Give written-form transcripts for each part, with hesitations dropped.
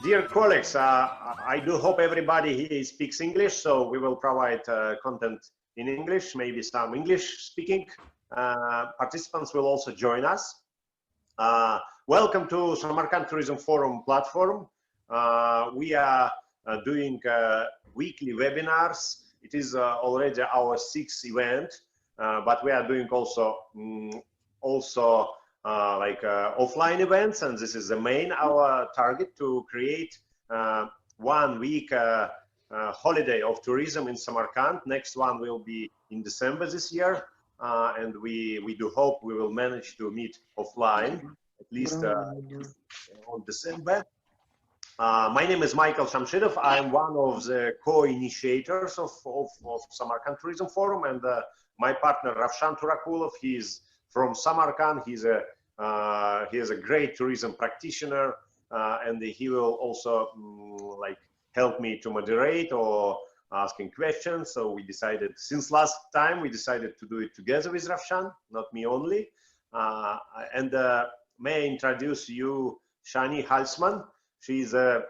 Dear colleagues, I do hope everybody here speaks English, so we will provide content in English, maybe some English-speaking participants will also join us. Welcome to Samarkand Tourism Forum platform. We are doing weekly webinars. It is already our 6th event, but we are doing also offline events, and this is the main our target to create 1 week holiday of tourism in Samarkand. Next one will be in December this year, and we do hope we will manage to meet offline at least on December. My name is Michael Shamshidov. I'm one of the co-initiators of Samarkand Tourism Forum, and my partner Ravshan Turakulov, he's from Samarkand. He is a great tourism practitioner, and he will also help me to moderate or asking questions. So we decided, since last time, we decided to do it together with Ravshan, not me only. May I introduce you Sjannie Hulsman. She's our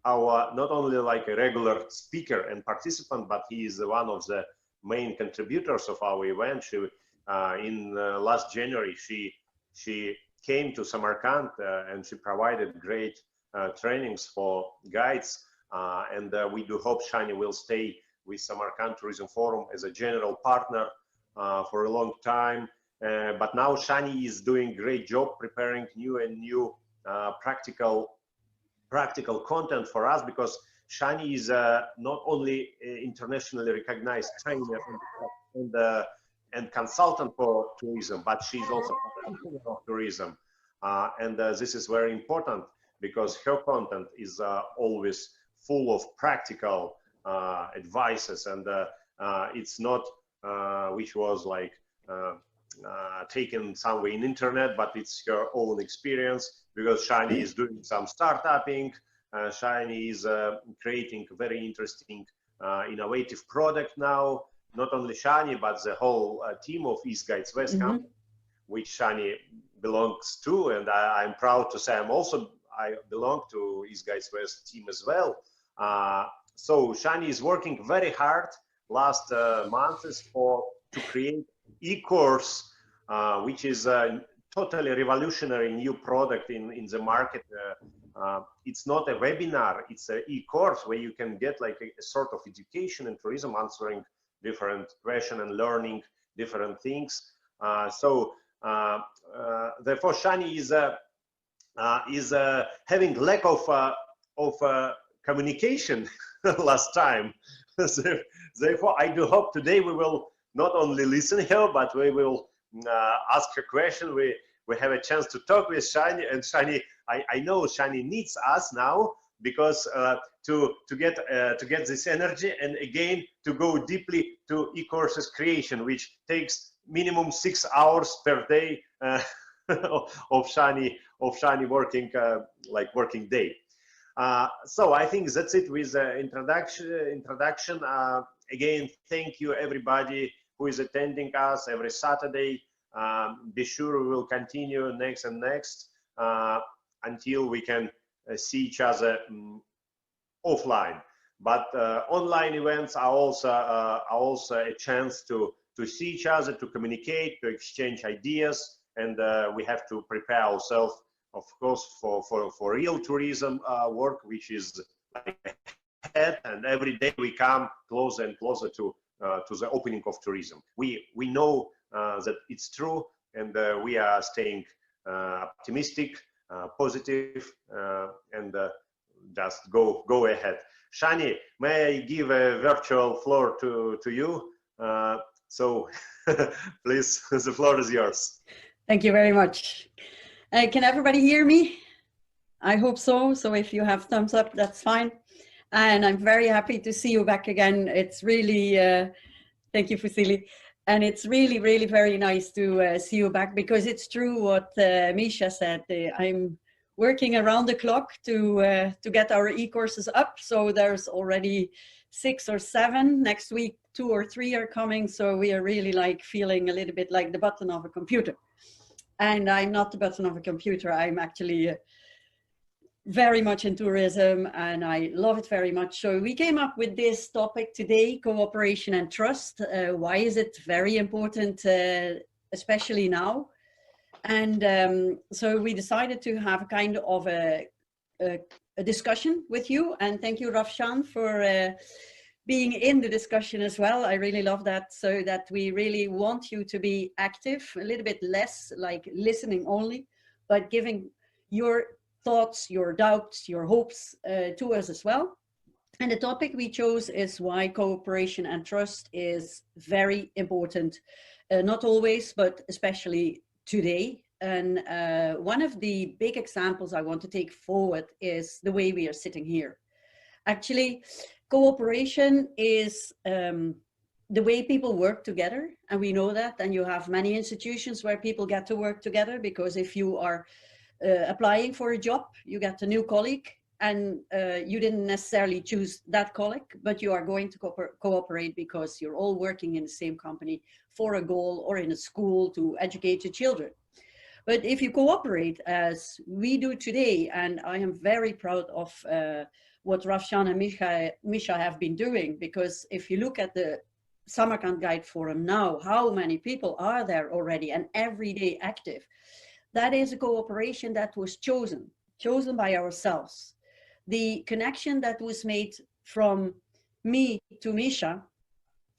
not only like a regular speaker and participant, but he is one of the main contributors of our event. In last January, she came to Samarkand and she provided great trainings for guides. We do hope Sjannie will stay with Samarkand Tourism Forum as a general partner for a long time. But now Sjannie is doing a great job preparing new practical content for us, because Sjannie is not only internationally recognized trainer and consultant for tourism, but she's also a practitioner of tourism. This is very important because her content is always full of practical advices, and it's not which was like taken somewhere in internet, but it's her own experience, because Sjannie is doing some startupping. Sjannie is creating a very interesting innovative product now. Not only Sjannie, but the whole team of EastguidesWest company, which Sjannie belongs to, and I'm proud to say I belong to EastguidesWest team as well. So Sjannie is working very hard last months to create e-course, which is a totally revolutionary new product in the market. It's not a webinar, it's an e-course where you can get like a sort of education in tourism, answering different questions and learning different things. Therefore, Sjannie is having lack of communication last time. Therefore, I do hope today we will not only listen her, but we will ask her question. We have a chance to talk with Sjannie, and Sjannie, I know Sjannie needs us now, because to get this energy, and again to go deeply to e-courses creation, which takes minimum 6 hours per day of Sjannie working day. So I think that's it with the introduction. Again, thank you everybody who is attending us every Saturday. Be sure we will continue next until we can see each other offline. But online events are also a chance to see each other, to communicate, to exchange ideas, and we have to prepare ourselves, of course, for real tourism work, which is ahead, and every day we come closer and closer to the opening of tourism. We know that it's true, and we are staying optimistic, positive, and just go ahead. Sjannie, may I give a virtual floor to you? So please, the floor is yours. Thank you very much. Can everybody hear me? I hope so. So if you have thumbs up, that's fine. And I'm very happy to see you back again. It's really, thank you, Vasily. And it's really, really very nice to see you back, because it's true what Misha said. I'm working around the clock to get our e-courses up. So there's already 6 or 7. Next week, 2 or 3 are coming. So we are really like feeling a little bit like the button of a computer. And I'm not the button of a computer. I'm actually very much in tourism and I love it very much. So we came up with this topic today, cooperation and trust. Why is it very important, especially now? And so we decided to have a kind of a discussion with you. And thank you, Rafshan, for being in the discussion as well. I really love that, so that we really want you to be active, a little bit less like listening only, but giving your thoughts, your doubts, your hopes to us as well. And the topic we chose is why cooperation and trust is very important, not always, but especially today. And one of the big examples I want to take forward is the way we are sitting here. Actually, cooperation is the way people work together, and we know that. And you have many institutions where people get to work together, because if you are applying for a job, you get a new colleague, and you didn't necessarily choose that colleague, but you are going to cooperate because you're all working in the same company for a goal, or in a school to educate your children. But if you cooperate as we do today, and I am very proud of what Rafshan and Misha have been doing, because if you look at the Samarkand Guide Forum now, how many people are there already and every day active? That is a cooperation that was chosen by ourselves. The connection that was made from me to Misha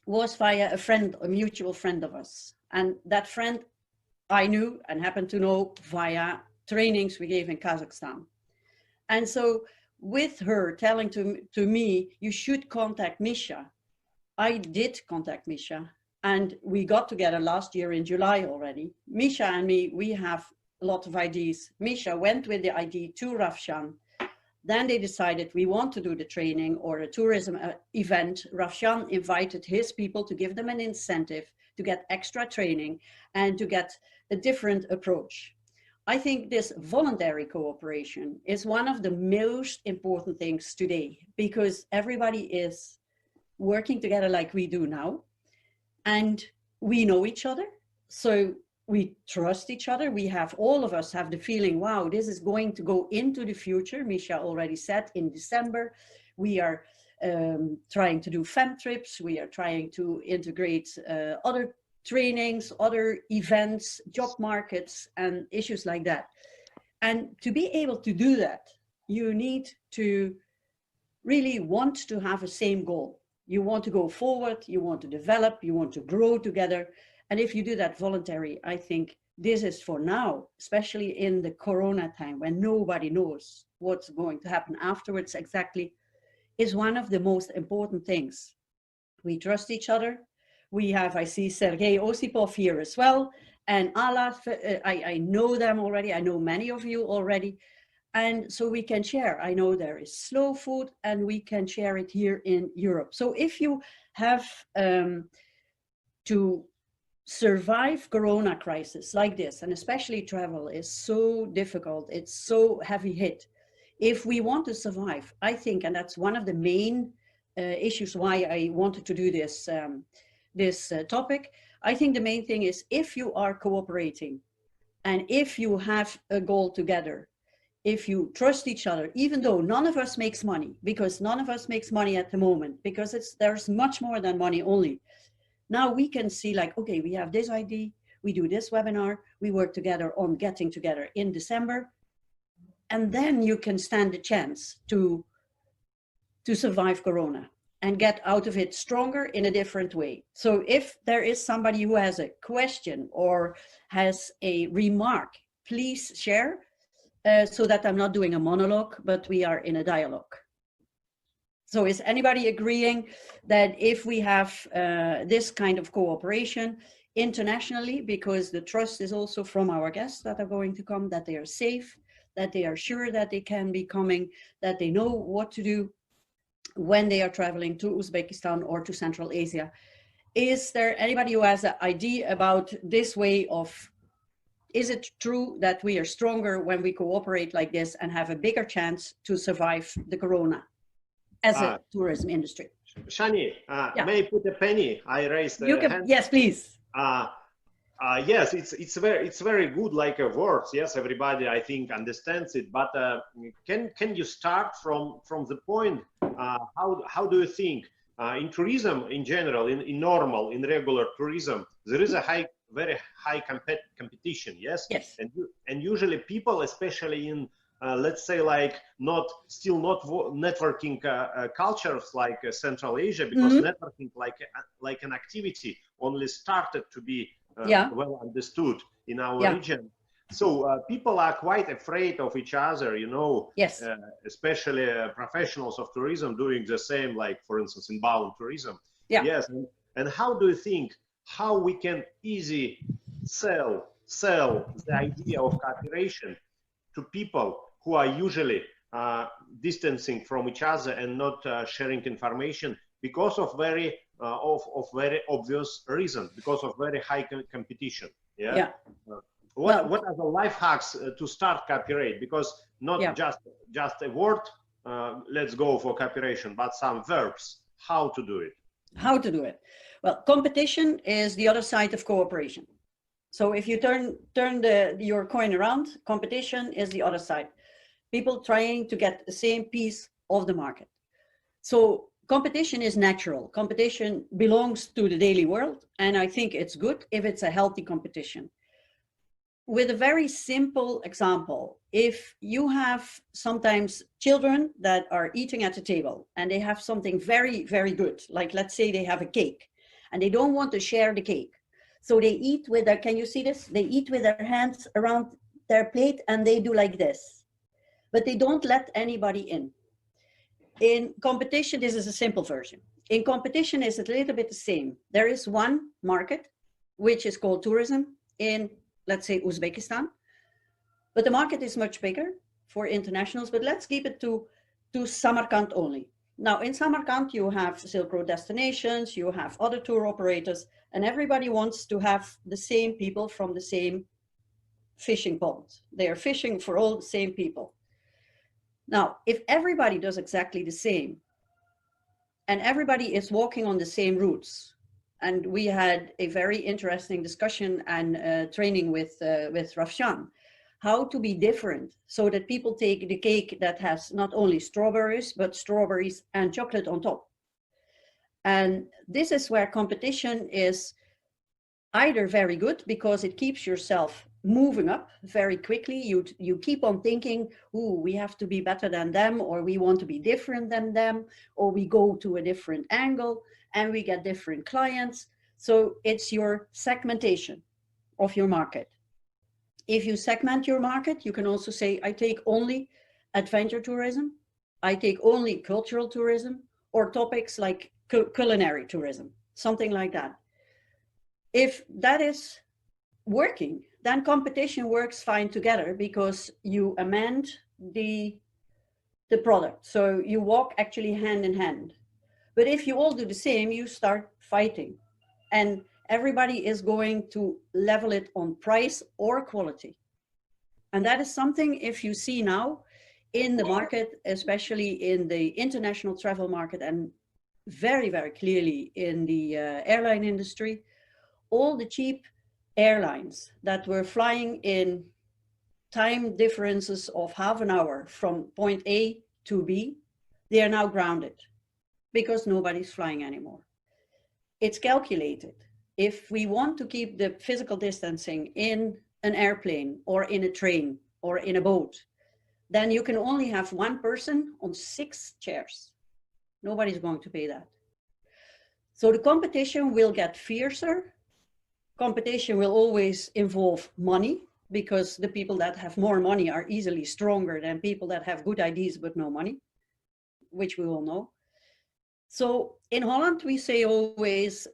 was via a friend, a mutual friend of us. And that friend I knew and happened to know via trainings we gave in Kazakhstan. And so with her telling to me, you should contact Misha, I did contact Misha, and we got together last year in July already. Misha and me, we have a lot of ideas. Misha went with the idea to Rafshan. Then they decided we want to do the training or a tourism event. Rafshan invited his people to give them an incentive to get extra training and to get a different approach. I think this voluntary cooperation is one of the most important things today, because everybody is working together like we do now, and we know each other, so we trust each other. We have, all of us have the feeling, wow, this is going to go into the future. Misha already said in December, we are trying to do fem trips. We are trying to integrate other trainings, other events, job markets, and issues like that. And to be able to do that, you need to really want to have a same goal. You want to go forward, you want to develop, you want to grow together. And if you do that voluntary, I think this is for now, especially in the Corona time when nobody knows what's going to happen afterwards exactly, is one of the most important things. We trust each other. We have, I see Sergei Osipov here as well, and Ala, I know them already. I know many of you already. And so we can share. I know there is slow food, and we can share it here in Europe. So if you have to survive Corona crisis like this, and especially travel is so difficult, it's so heavy hit. If we want to survive, I think, and that's one of the main issues why I wanted to do this, this topic, I think the main thing is if you are cooperating and if you have a goal together, if you trust each other, even though none of us makes money, because none of us makes money at the moment, because there's much more than money only. Now we can see like, okay, we have this idea, we do this webinar, we work together on getting together in December, and then you can stand a chance to survive Corona and get out of it stronger in a different way. So if there is somebody who has a question or has a remark, please share so that I'm not doing a monologue, but we are in a dialogue. So is anybody agreeing that if we have this kind of cooperation internationally, because the trust is also from our guests that are going to come, that they are safe, that they are sure that they can be coming, that they know what to do when they are traveling to Uzbekistan or to Central Asia. Is there anybody who has an idea about this way of, is it true that we are stronger when we cooperate like this and have a bigger chance to survive the Corona as a tourism industry? Sjannie, yeah. May I put a penny? I raised the hand. Yes, please. Yes, it's very good like a words. Yes, everybody I think understands it. But can you start from the point? How do you think in tourism in general, in regular tourism, there is a very high competition. Yes, Yes. and usually people, especially in let's say like not networking cultures like Central Asia, because networking like an activity only started to be well understood in our region. So people are quite afraid of each other, you know, yes, especially professionals of tourism doing the same, like for instance, inbound tourism. Yes, and how do you think how we can easy sell the idea of cooperation to people who are usually distancing from each other and not sharing information because of very obvious reasons, because of very high competition. What are the life hacks to start cooperate? Because not just a word, let's go for cooperation, but some verbs, how to do it. How to do it? Well, competition is the other side of cooperation. So if you turn your coin around, competition is the other side. People trying to get the same piece of the market. So competition is natural. Competition belongs to the daily world. And I think it's good if it's a healthy competition. With a very simple example, if you have sometimes children that are eating at the table and they have something very, very good, like let's say they have a cake and they don't want to share the cake. So they eat with their, can you see this? They eat with their hands around their plate and they do like this, but they don't let anybody in. In competition, this is a simple version. In competition, it's a little bit the same. There is one market, which is called tourism in, let's say, Uzbekistan, but the market is much bigger for internationals, but let's keep it to Samarkand only. Now in Samarkand, you have Silk Road destinations, you have other tour operators, and everybody wants to have the same people from the same fishing pond. They are fishing for all the same people. Now, if everybody does exactly the same, and everybody is walking on the same routes, and we had a very interesting discussion and training with Rafshan, how to be different so that people take the cake that has not only strawberries, but strawberries and chocolate on top. And this is where competition is either very good because it keeps yourself moving up very quickly. You keep on thinking, ooh, we have to be better than them, or we want to be different than them, or we go to a different angle and we get different clients. So it's your segmentation of your market. If you segment your market, you can also say, I take only adventure tourism, I take only cultural tourism, or topics like culinary tourism, something like that. If that is working, then competition works fine together because you amend the product. So you walk actually hand in hand. But if you all do the same, you start fighting. And everybody is going to level it on price or quality. And that is something, if you see now in the market, especially in the international travel market and very, very clearly in the airline industry, all the cheap airlines that were flying in time differences of half an hour from point A to B, they are now grounded because nobody's flying anymore. It's calculated. If we want to keep the physical distancing in an airplane or in a train or in a boat, then you can only have one person on 6 chairs. Nobody's going to pay that. So the competition will get fiercer. Competition will always involve money because the people that have more money are easily stronger than people that have good ideas but no money, which we all know. So in Holland, we say always,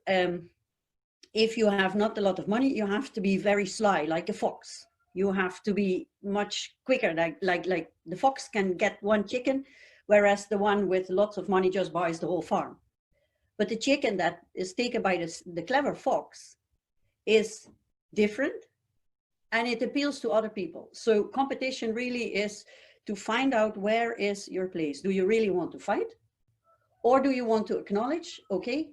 if you have not a lot of money, you have to be very sly, like a fox. You have to be much quicker, like the fox can get one chicken, whereas the one with lots of money just buys the whole farm. But the chicken that is taken by the clever fox is different and it appeals to other people. So competition really is to find out where is your place. Do you really want to fight? Or do you want to acknowledge, okay,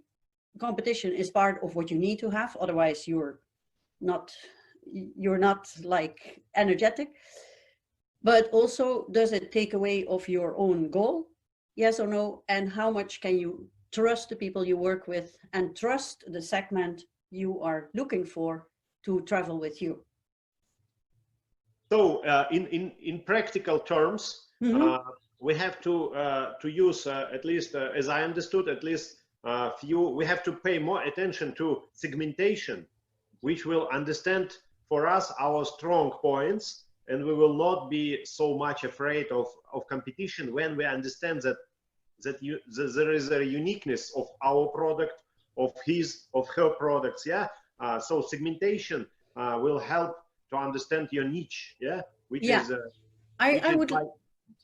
competition is part of what you need to have, otherwise you're you're not like energetic, but also does it take away of your own goal? Yes or no? And how much can you trust the people you work with and trust the segment you are looking for to travel with you? So in practical terms, we have to use at least, as I understood, at least we have to pay more attention to segmentation, which will understand for us our strong points, and we will not be so much afraid of competition when we understand that there is a uniqueness of our product, of her products. Yeah. So segmentation will help to understand your niche. Yeah. Which is I would. Go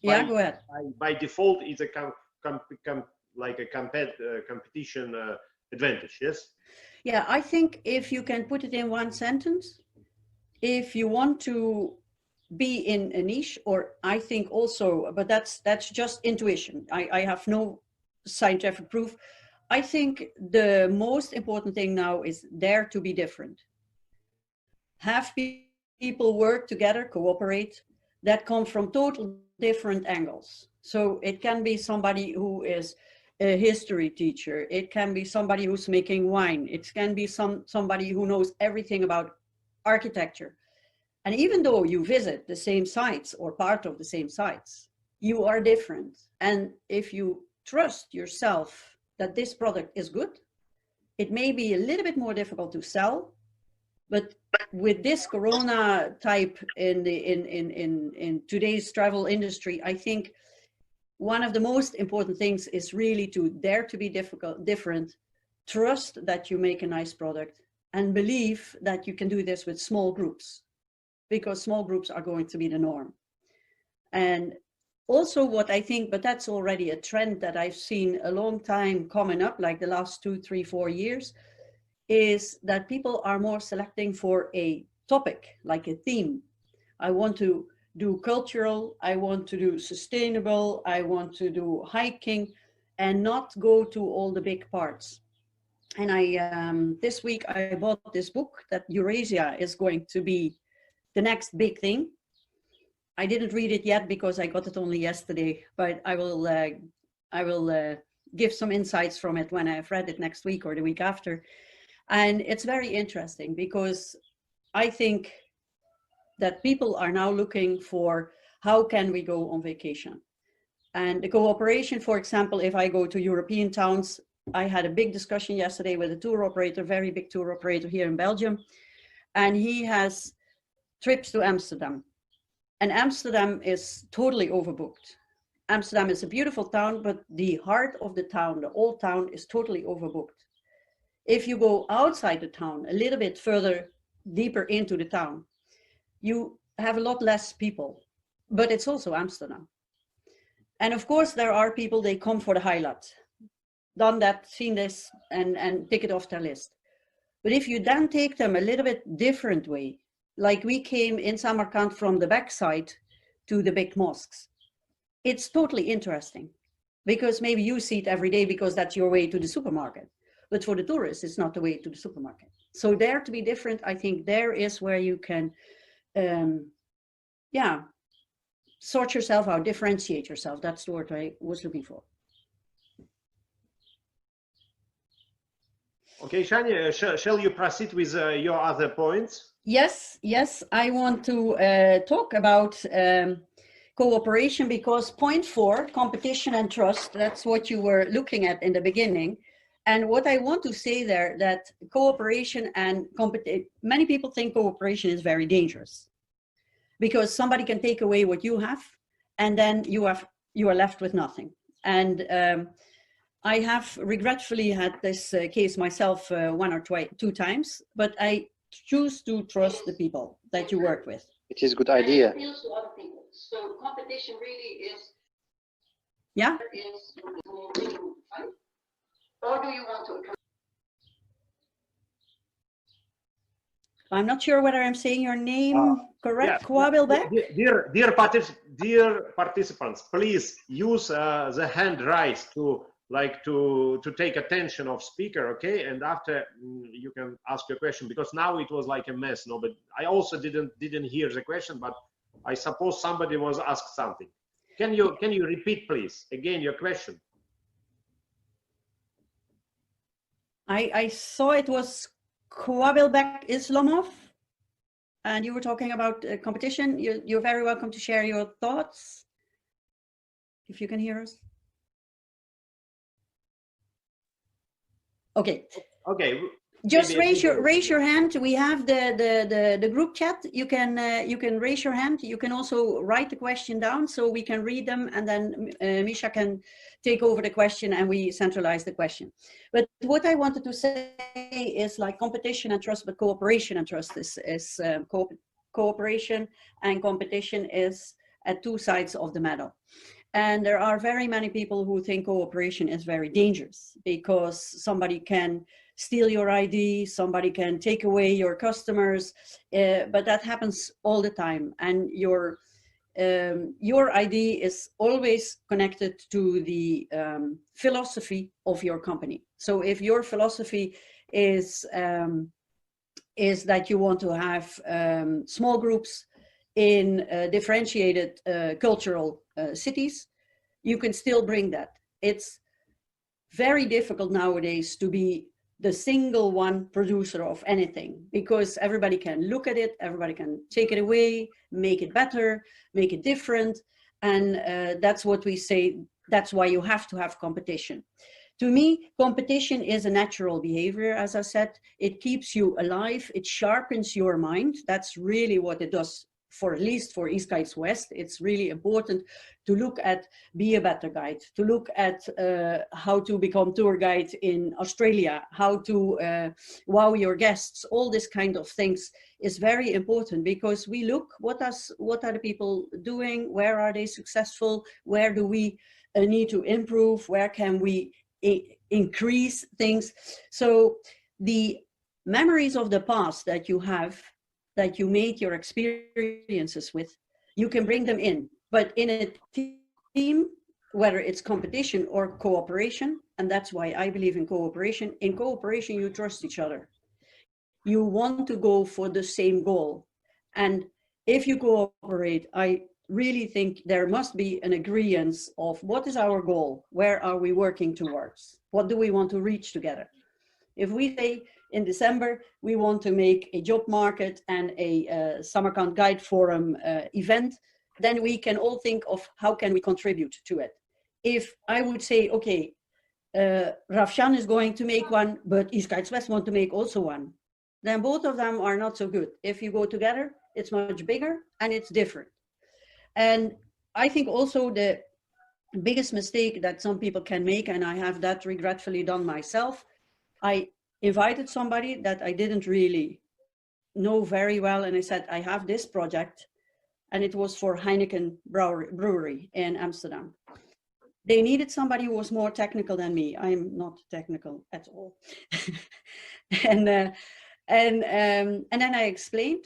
ahead. By default, it's a competition advantage. Yes. Yeah, I think if you can put it in one sentence, if you want to be in a niche, or I think also, but that's just intuition. I have no scientific proof. I think the most important thing now is dare to be different. Have people work together, cooperate, that come from total different angles. So it can be somebody who is a history teacher. It can be somebody who's making wine. It can be somebody who knows everything about architecture. And even though you visit the same sites or part of the same sites, you are different. And if you trust yourself that this product is good, it may be a little bit more difficult to sell, but with this Corona type in today's travel industry, I think one of the most important things is really to dare to be different, trust that you make a nice product, and believe that you can do this with small groups, because small groups are going to be the norm. And also what I think, but that's already a trend that I've seen a long time coming up, like the last 2, 3, 4 years, is that people are more selecting for a topic, like a theme. I want to do cultural, I want to do sustainable, I want to do hiking, and not go to all the big parts. And this week I bought this book that Eurasia is going to be the next big thing. I didn't read it yet because I got it only yesterday, but I will give some insights from it when I've read it next week or the week after. And it's very interesting because I think that people are now looking for how can we go on vacation. And the cooperation, for example, if I go to European towns, I had a big discussion yesterday with a tour operator, very big tour operator here in Belgium, and he has trips to Amsterdam. And Amsterdam is totally overbooked. Amsterdam is a beautiful town, but the heart of the town, the old town, is totally overbooked. If you go outside the town, a little bit further, deeper into the town, you have a lot less people, but it's also Amsterdam. And of course, there are people, they come for the highlights, done that, seen this, and tick it off their list. But if you then take them a little bit different way, like we came in Samarkand from the backside to the big mosques, it's totally interesting because maybe you see it every day because that's your way to the supermarket. But for the tourists, it's not the way to the supermarket. So dare to be different, I think there is where you can, sort yourself out, differentiate yourself. That's the word I was looking for. Okay, Sjannie, shall you proceed with your other points? Yes, I want to talk about cooperation because point 4, competition and trust, that's what you were looking at in the beginning. And what I want to say there, that cooperation and many people think cooperation is very dangerous because somebody can take away what you have and then you are left with nothing. And I have regretfully had this case myself 1 or 2 times, but I choose to trust the people that you work with. It is a good idea. And it appeals to other people. So competition really is. Yeah. Is really fun. Or do you want to? I'm not sure whether I'm saying your name correct. Kwabilbek? Dear participants, please use the hand raise to like to take attention of speaker, okay? And after you can ask your question, because now it was like a mess. No, but I also didn't hear the question, but I suppose somebody was asked something. Can you repeat, please, again your question? I saw it was Kwabilbek Islamov, and you were talking about competition. You're very welcome to share your thoughts, if you can hear us. Okay. Okay. Just raise your hand. We have the group chat. You can raise your hand. You can also write the question down so we can read them, and then Misha can take over the question and we centralize the question. But what I wanted to say is, like, competition and trust, but cooperation and trust is cooperation and competition is at two sides of the medal. And there are very many people who think cooperation is very dangerous because somebody can steal your ID, somebody can take away your customers, but that happens all the time. And your ID is always connected to the philosophy of your company. So if your philosophy is that you want to have small groups in differentiated cultural cities, you can still bring that. It's very difficult nowadays to be the single one producer of anything, because everybody can look at it, everybody can take it away, make it better, make it different. And that's what we say, that's why you have to have competition. To me, competition is a natural behavior, as I said. It keeps you alive, it sharpens your mind. That's really what it does. For at least for EastguidesWest, it's really important to look at Be a Better Guide, to look at how to become tour guide in Australia, how to wow your guests. All this kind of things is very important, because we look what are the people doing, where are they successful, where do we need to improve, where can we increase things. So the memories of the past that you have, that you made your experiences with, you can bring them in. But in a team, whether it's competition or cooperation, and that's why I believe in cooperation you trust each other. You want to go for the same goal. And if you cooperate, I really think there must be an agreement of what is our goal, where are we working towards, what do we want to reach together. If we say in December, we want to make a job market and a Samarkand Guide Forum event, then we can all think of how can we contribute to it. If I would say, okay, Ravshan is going to make one, but EastguidesWest want to make also one, then both of them are not so good. If you go together, it's much bigger and it's different. And I think also the biggest mistake that some people can make, and I have that regretfully done myself, I invited somebody that I didn't really know very well, and I said, I have this project, and it was for Heineken Brewery in Amsterdam. They needed somebody who was more technical than me. I'm not technical at all. and then I explained,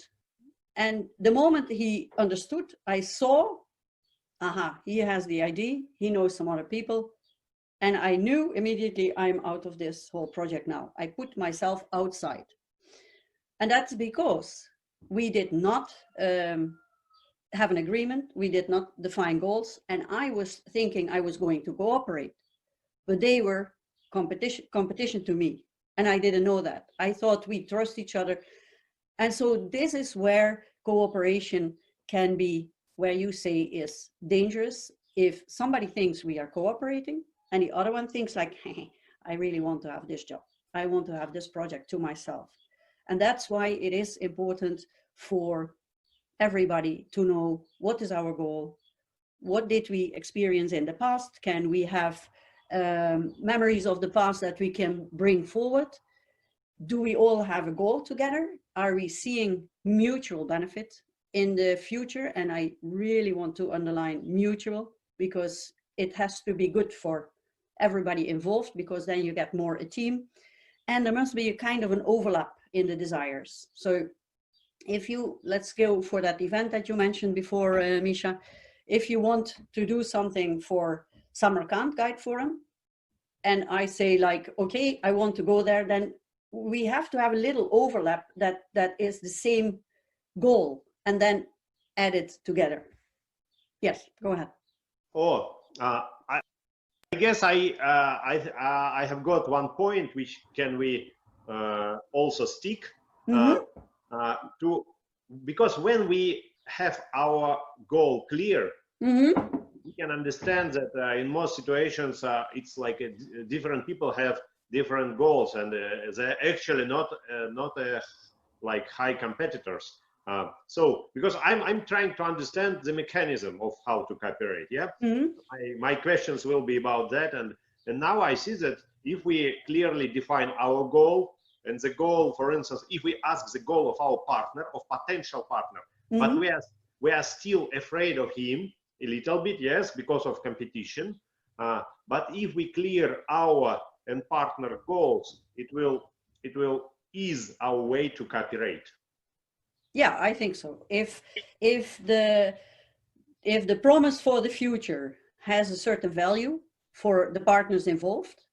and the moment he understood, I saw, aha, he has the ID, he knows some other people. And I knew immediately, I'm out of this whole project now. I put myself outside. And that's because we did not have an agreement. We did not define goals. And I was thinking I was going to cooperate, but they were competition to me. And I didn't know that. I thought we trust each other. And so this is where cooperation can be, where you say is dangerous. If somebody thinks we are cooperating, and the other one thinks like, hey, I really want to have this job. I want to have this project to myself. And that's why it is important for everybody to know what is our goal, what did we experience in the past, can we have memories of the past that we can bring forward, do we all have a goal together, are we seeing mutual benefit in the future, and I really want to underline mutual, because it has to be good for everybody involved, because then you get more a team, and there must be a kind of an overlap in the desires. So if you, let's go for that event that you mentioned before, Misha, if you want to do something for Samarkand Guide Forum, and I say like, okay, I want to go there, then we have to have a little overlap that is the same goal, and then add it together. Yes, go ahead. Oh, I guess I have got one point which can we also stick to, because when we have our goal clear, we can understand that in most situations it's like different people have different goals, and they're actually not like high competitors. So because I'm trying to understand the mechanism of how to cooperate. Yeah, my questions will be about that, and now I see that if we clearly define our goal, and the goal, for instance, if we ask the goal of our partner, of potential partner, but we are still afraid of him a little bit, yes, because of competition. But if we clear our and partner goals, it will ease our way to cooperate. Yeah, I think so. If the promise for the future has a certain value for the partners involved,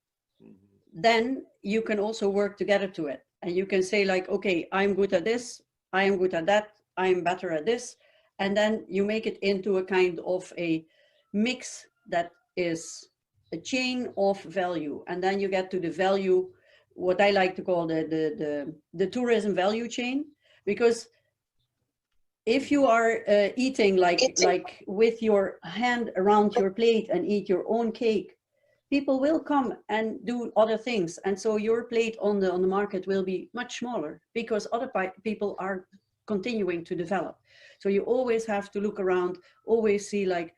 then you can also work together to it. And you can say like, okay, I'm good at this, I am good at that, I'm better at this. And then you make it into a kind of a mix that is a chain of value. And then you get to the value, what I like to call the tourism value chain. Because if you are eating like with your hand around your plate and eat your own cake, people will come and do other things. And so your plate on the market will be much smaller because other people are continuing to develop. So you always have to look around, always see like,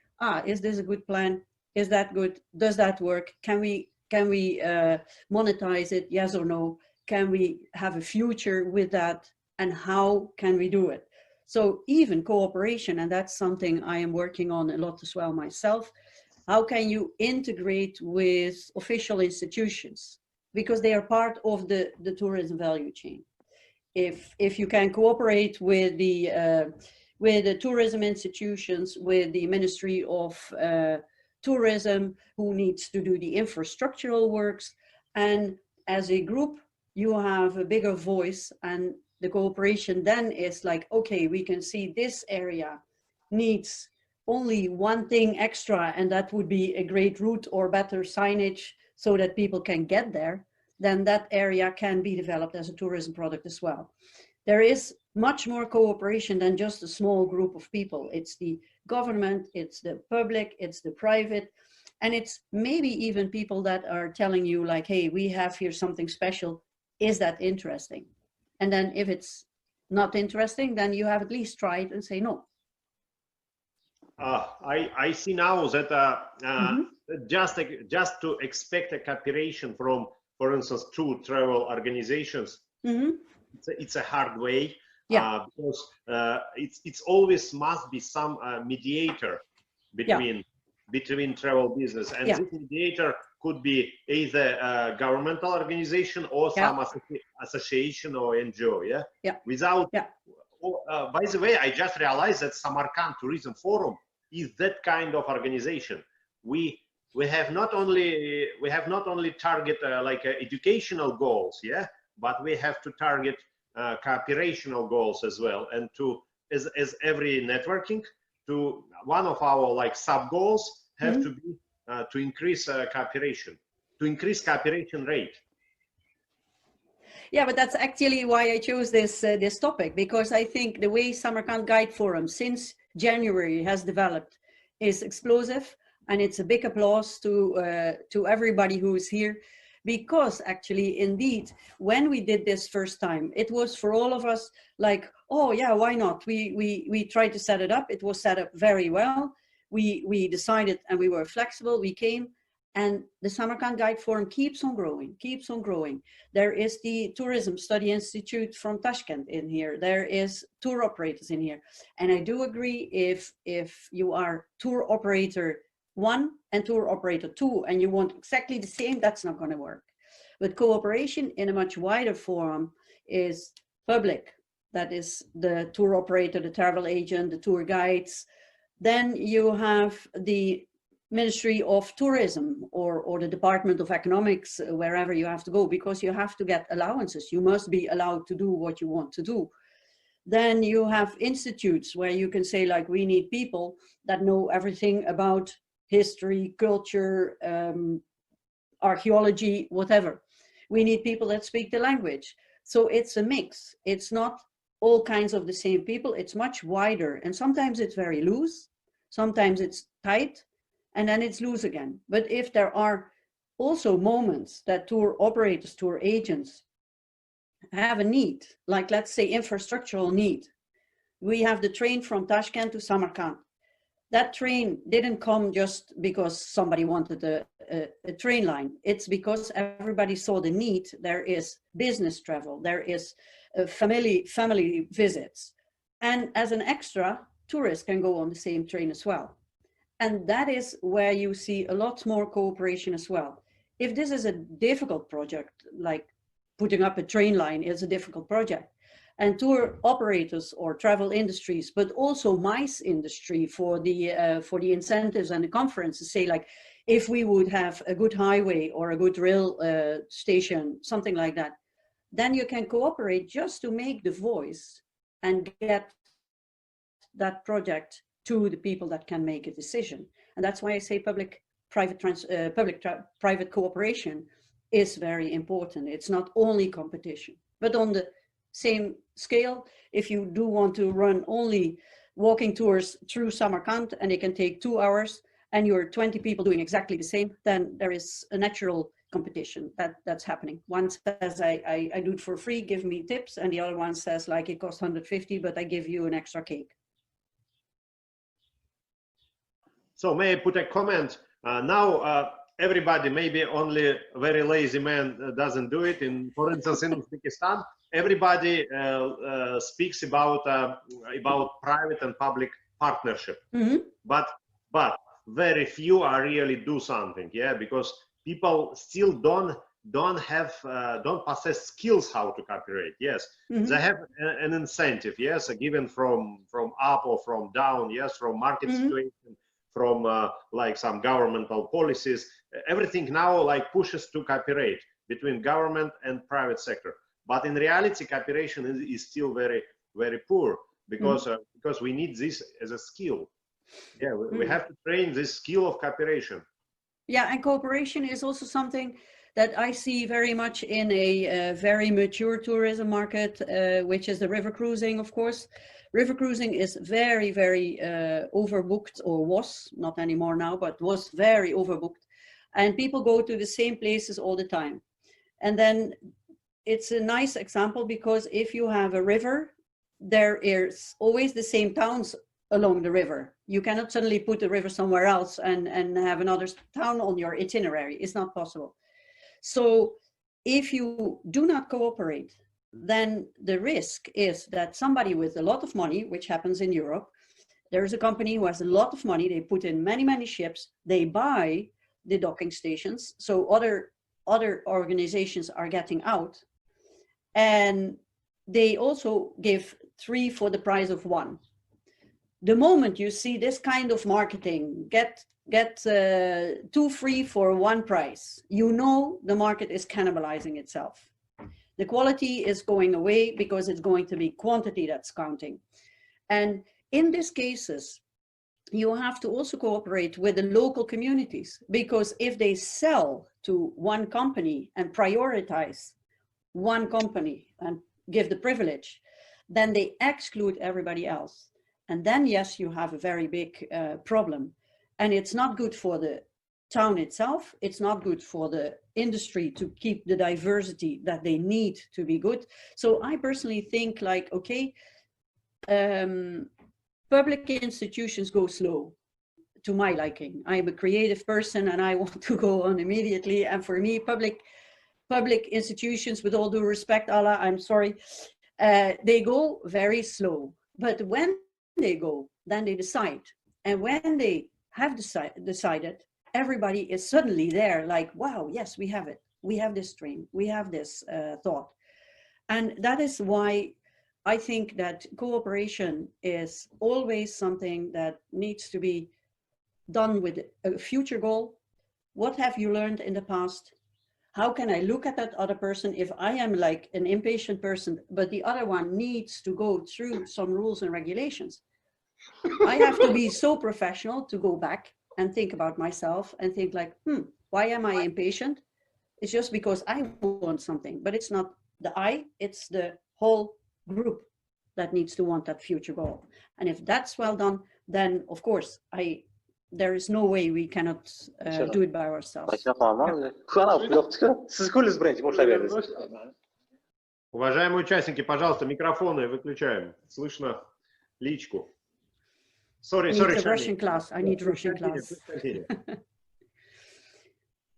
is this a good plan? Is that good? Does that work? Can we monetize it? Yes or no? Can we have a future with that? And how can we do it? So even cooperation, and that's something I am working on a lot as well myself. How can you integrate with official institutions? Because they are part of the tourism value chain. If you can cooperate with the tourism institutions, with the Ministry of Tourism, who needs to do the infrastructural works, and as a group, you have a bigger voice, and the cooperation then is like, okay, we can see this area needs only one thing extra, and that would be a great route or better signage so that people can get there. Then that area can be developed as a tourism product as well. There is much more cooperation than just a small group of people. It's the government, it's the public, it's the private, and it's maybe even people that are telling you like, hey, we have here something special. Is that interesting? And then if it's not interesting, then you have at least tried and say no. I see now that just to expect a cooperation from, for instance, two travel organizations, it's a hard way. Yeah. Because it's always must be some mediator between travel business, and this mediator could be either a governmental organization or some association or NGO. Without. By the way, I just realized that Samarkand Tourism Forum is that kind of organization. We have not only target like educational goals, but we have to target cooperational goals as well, and to as every networking, to one of our like sub goals have to be to increase cooperation, to increase cooperation rate. Yeah, but that's actually why I chose this topic, because I think the way Samarkand Guide Forum since January has developed is explosive, and it's a big applause to everybody who is here, because actually, indeed, when we did this first time, it was for all of us like, oh yeah, why not? We tried to set it up. It was set up very well. We decided, and we were flexible. We came. And the Samarkand Guide Forum keeps on growing, keeps on growing. There is the Tourism Study Institute from Tashkent in here. There is tour operators in here. And I do agree, if you are tour operator 1 and tour operator 2 and you want exactly the same, that's not going to work. But cooperation in a much wider forum is public. That is the tour operator, the travel agent, the tour guides. Then you have the Ministry of Tourism or the Department of Economics, wherever you have to go, because you have to get allowances. You must be allowed to do what you want to do. Then you have institutes where you can say, like, we need people that know everything about history, culture, archaeology, whatever. We need people that speak the language. So it's a mix. It's not all kinds of the same people. It's much wider. And sometimes it's very loose. Sometimes it's tight. And then it's loose again. But if there are also moments that tour operators, tour agents have a need, like let's say infrastructural need. We have the train from Tashkent to Samarkand. That train didn't come just because somebody wanted a train line. It's because everybody saw the need. There is business travel, there is family visits. And as an extra, tourists can go on the same train as well. And that is where you see a lot more cooperation as well. If this is a difficult project, like putting up a train line is a difficult project, and tour operators or travel industries, but also MICE industry for the incentives and the conferences say, like, if we would have a good highway or a good rail station, something like that, then you can cooperate just to make the voice and get that project to the people that can make a decision. And that's why I say public-private cooperation is very important. It's not only competition, but on the same scale, if you do want to run only walking tours through Samarkand and it can take 2 hours and you're 20 people doing exactly the same, then there is a natural competition that's happening. One says, I do it for free, give me tips, and the other one says, like, it costs 150, but I give you an extra cake. So may I put a comment? Now everybody, maybe only a very lazy man doesn't do it. For instance, in Uzbekistan, everybody speaks about private and public partnership, but very few are really do something, yeah, because people still don't possess skills how to cooperate. Yes, they have an incentive, yes, given from up or from down, yes, from market situation, from like some governmental policies. Everything now like pushes to cooperate between government and private sector. But in reality, cooperation is still very, very poor because we need this as a skill. Yeah, we have to train this skill of cooperation. Yeah, and cooperation is also something that I see very much in a very mature tourism market, which is the river cruising, of course. River cruising is very, very overbooked, or was, not anymore now, but was very overbooked. And people go to the same places all the time. And then it's a nice example because if you have a river, there is always the same towns along the river. You cannot suddenly put the river somewhere else and have another town on your itinerary. It's not possible. So if you do not cooperate, then the risk is that somebody with a lot of money, which happens in Europe, there's a company who has a lot of money, they put in many, many ships, they buy the docking stations, so other organizations are getting out, and they also give 3 for the price of 1. The moment you see this kind of marketing, get 2 free for 1 price, you know the market is cannibalizing itself. The quality is going away because it's going to be quantity that's counting. And in these cases, you have to also cooperate with the local communities, because if they sell to one company and prioritize one company and give the privilege, then they exclude everybody else. And then, yes, you have a very big problem. And it's not good for the town itself. It's not good for the industry to keep the diversity that they need to be good. So I personally think, like, okay, public institutions go slow to my liking. I'm a creative person and I want to go on immediately. And for me, public institutions, with all due respect, Allah, I'm sorry, they go very slow. But when they go, then they decide. And when they have decided, everybody is suddenly there, like, wow, yes, we have it. We have this dream. We have this thought. And that is why I think that cooperation is always something that needs to be done with a future goal? What have you learned in the past? How can I look at that other person if I am like an impatient person, but the other one needs to go through some rules and regulations? I have to be so professional to go back and think about myself and think like, why am I impatient? It's just because I want something, but it's not the I, it's the whole group that needs to want that future goal. And if that's well done, then of course, there is no way we cannot do it by ourselves. Уважаемые участники, пожалуйста, микрофоны выключаем. Слышно личку. Sorry, Russian class. I need Russian class.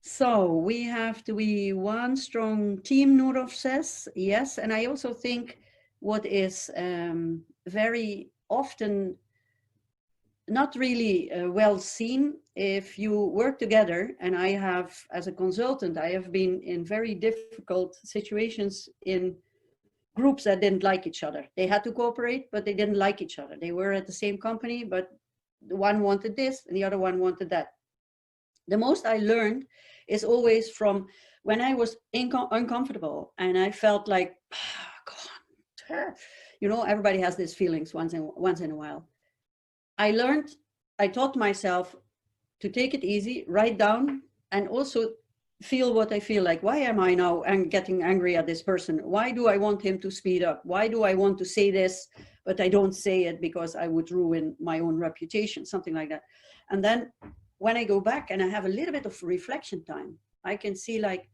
So we have to be one strong team, Nurov says. Yes, and I also think what is very often not really well seen, if you work together, and I have, as a consultant, I have been in very difficult situations in groups that didn't like each other. They had to cooperate, but they didn't like each other. They were at the same company, but the one wanted this and the other one wanted that. The most I learned is always from when I was uncomfortable and I felt like, go on, you know, everybody has these feelings once in a while. I taught myself to take it easy, write down, and also feel what I feel like. Why am I now getting angry at this person? Why do I want him to speed up? Why do I want to say this, but I don't say it because I would ruin my own reputation, something like that. And then when I go back and I have a little bit of reflection time, I can see like,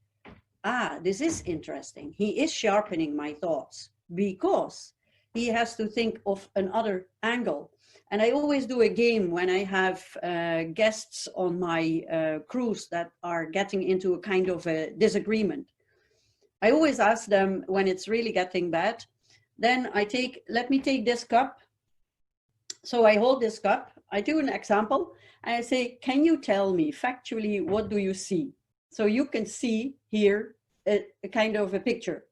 this is interesting. He is sharpening my thoughts because he has to think of another angle. And I always do a game when I have guests on my cruise that are getting into a kind of a disagreement. I always ask them when it's really getting bad, then let me take this cup. So I hold this cup, I do an example, and I say, can you tell me factually, what do you see? So you can see here a kind of a picture,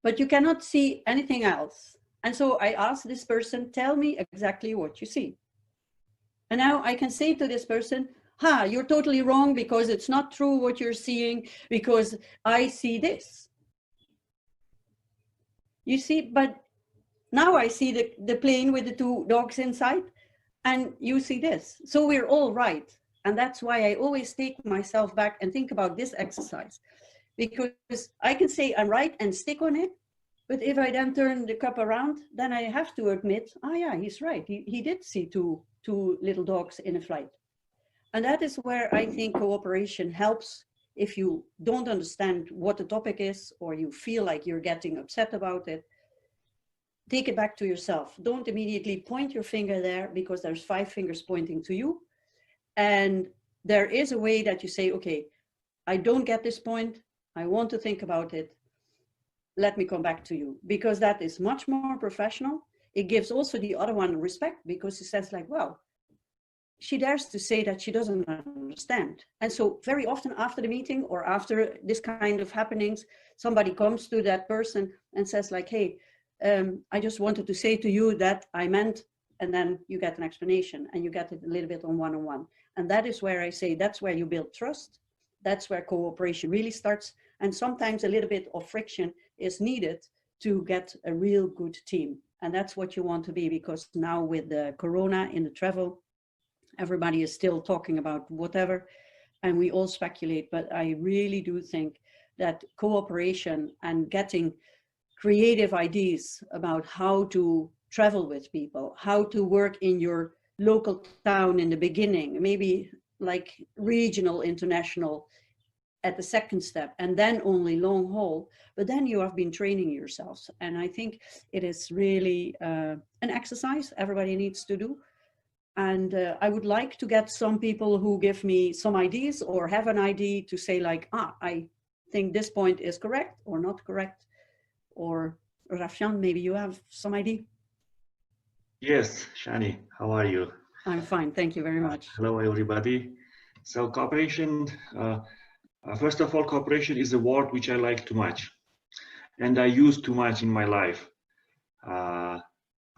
but you cannot see anything else. And so I ask this person, tell me exactly what you see. And now I can say to this person, you're totally wrong because it's not true what you're seeing because I see this. You see, but now I see the plane with the two dogs inside and you see this. So we're all right. And that's why I always take myself back and think about this exercise, because I can say I'm right and stick on it. But if I then turn the cup around, then I have to admit, yeah, he's right. He did see two little dogs in a flight. And that is where I think cooperation helps. If you don't understand what the topic is, or you feel like you're getting upset about it, take it back to yourself. Don't immediately point your finger there, because there's 5 fingers pointing to you. And there is a way that you say, okay, I don't get this point. I want to think about it. Let me come back to you, because that is much more professional. It gives also the other one respect, because he says like, well, she dares to say that she doesn't understand. And so very often after the meeting or after this kind of happenings, somebody comes to that person and says like, hey, I just wanted to say to you that I meant, and then you get an explanation and you get it a little bit on one-on-one. And that is where I say, that's where you build trust. That's where cooperation really starts. And sometimes a little bit of friction is needed to get a real good team. And that's what you want to be, because now with the corona in the travel, everybody is still talking about whatever, and we all speculate. But I really do think that cooperation and getting creative ideas about how to travel with people, how to work in your local town in the beginning, maybe like regional, international at the second step, and then only long haul, but then you have been training yourselves. And I think it is really an exercise everybody needs to do. And I would like to get some people who give me some ideas or have an idea to say like, I think this point is correct or not correct. Or Rafjan, maybe you have some idea? Yes, Sjannie, how are you? I'm fine, thank you very much. Hello, everybody. So cooperation, first of all, cooperation is a word which I like too much, and I use too much in my life.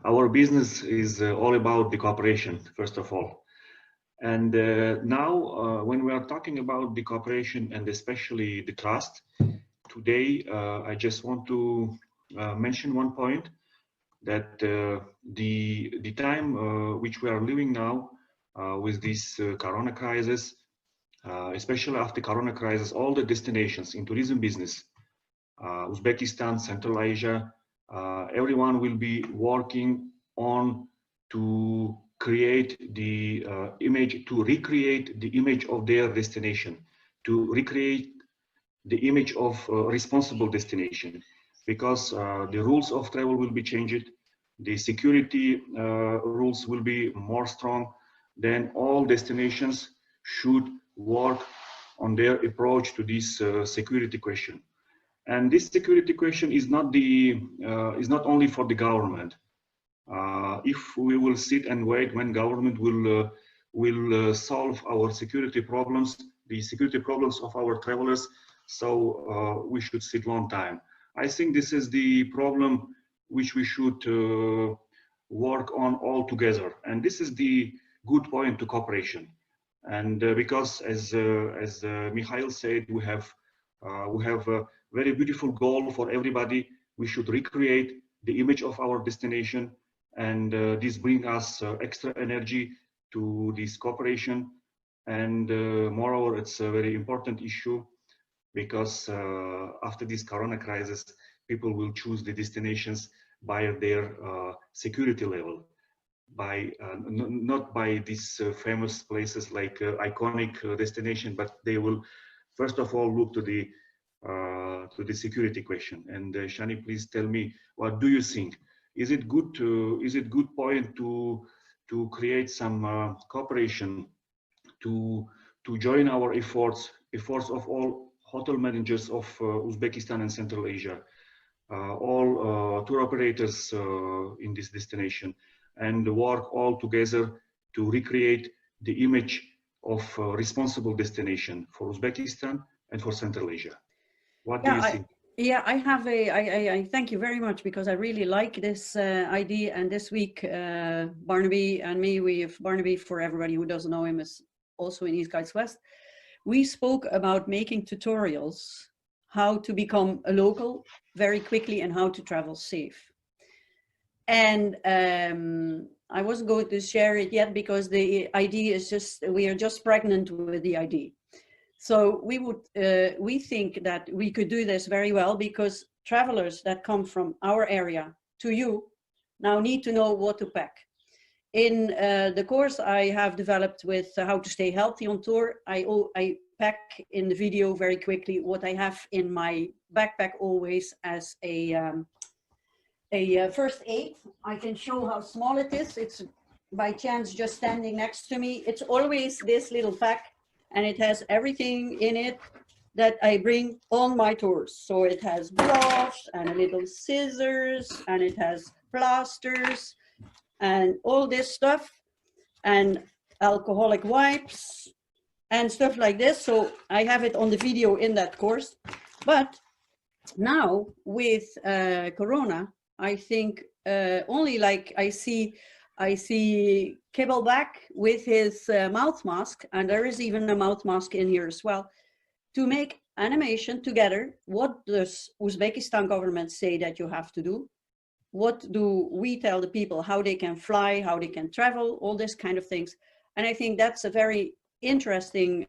Our business is all about the cooperation, first of all. And now, when we are talking about the cooperation and especially the trust, today I just want to mention one point, that the time which we are living now with this Corona crisis, especially after Corona crisis, all the destinations in tourism business, Uzbekistan, Central Asia, everyone will be working on to create the image, to recreate the image of their destination, to recreate the image of responsible destination, because the rules of travel will be changed, the security rules will be more strong, then all destinations should work on their approach to this security question. And this security question is not only for the government. If we will sit and wait when government will solve our security problems, the security problems of our travelers, so we should sit long time. I think this is the problem which we should work on all together, and this is the good point to cooperation. And because as Mikhail said, we have a very beautiful goal for everybody. We should recreate the image of our destination, and this brings us extra energy to this cooperation. And moreover, it's a very important issue, because after this Corona crisis, people will choose the destinations by their security level, by not by these famous places like iconic destination, but they will first of all look to the security question. And Sjannie, please tell me, what do you think? Is it good point to create some cooperation, to join our efforts of all hotel managers of Uzbekistan and Central Asia, all tour operators in this destination, and work all together to recreate the image of a responsible destination for Uzbekistan and for Central Asia? What do you think? Yeah, I thank you very much, because I really like this idea. And this week, Barnaby and me, Barnaby, for everybody who doesn't know him, is also in EastguidesWest. We spoke about making tutorials, how to become a local very quickly and how to travel safe. And I wasn't going to share it yet, because the idea is we are just pregnant with the idea. So we think that we could do this very well, because travelers that come from our area to you now need to know what to pack. In the course I have developed with how to stay healthy on tour, I pack in the video very quickly what I have in my backpack always as a first aid. I can show how small it is. It's by chance just standing next to me. It's always this little pack, and it has everything in it that I bring on my tours. So it has gloves and a little scissors, and it has plasters and all this stuff, and alcoholic wipes and stuff like this. So I have it on the video in that course. But now with Corona, I think only like I see Kibble with his mouth mask, and there is even a mouth mask in here as well, to make animation together. What does Uzbekistan government say that you have to do? What do we tell the people, how they can fly, how they can travel, all this kind of things. And I think that's a very interesting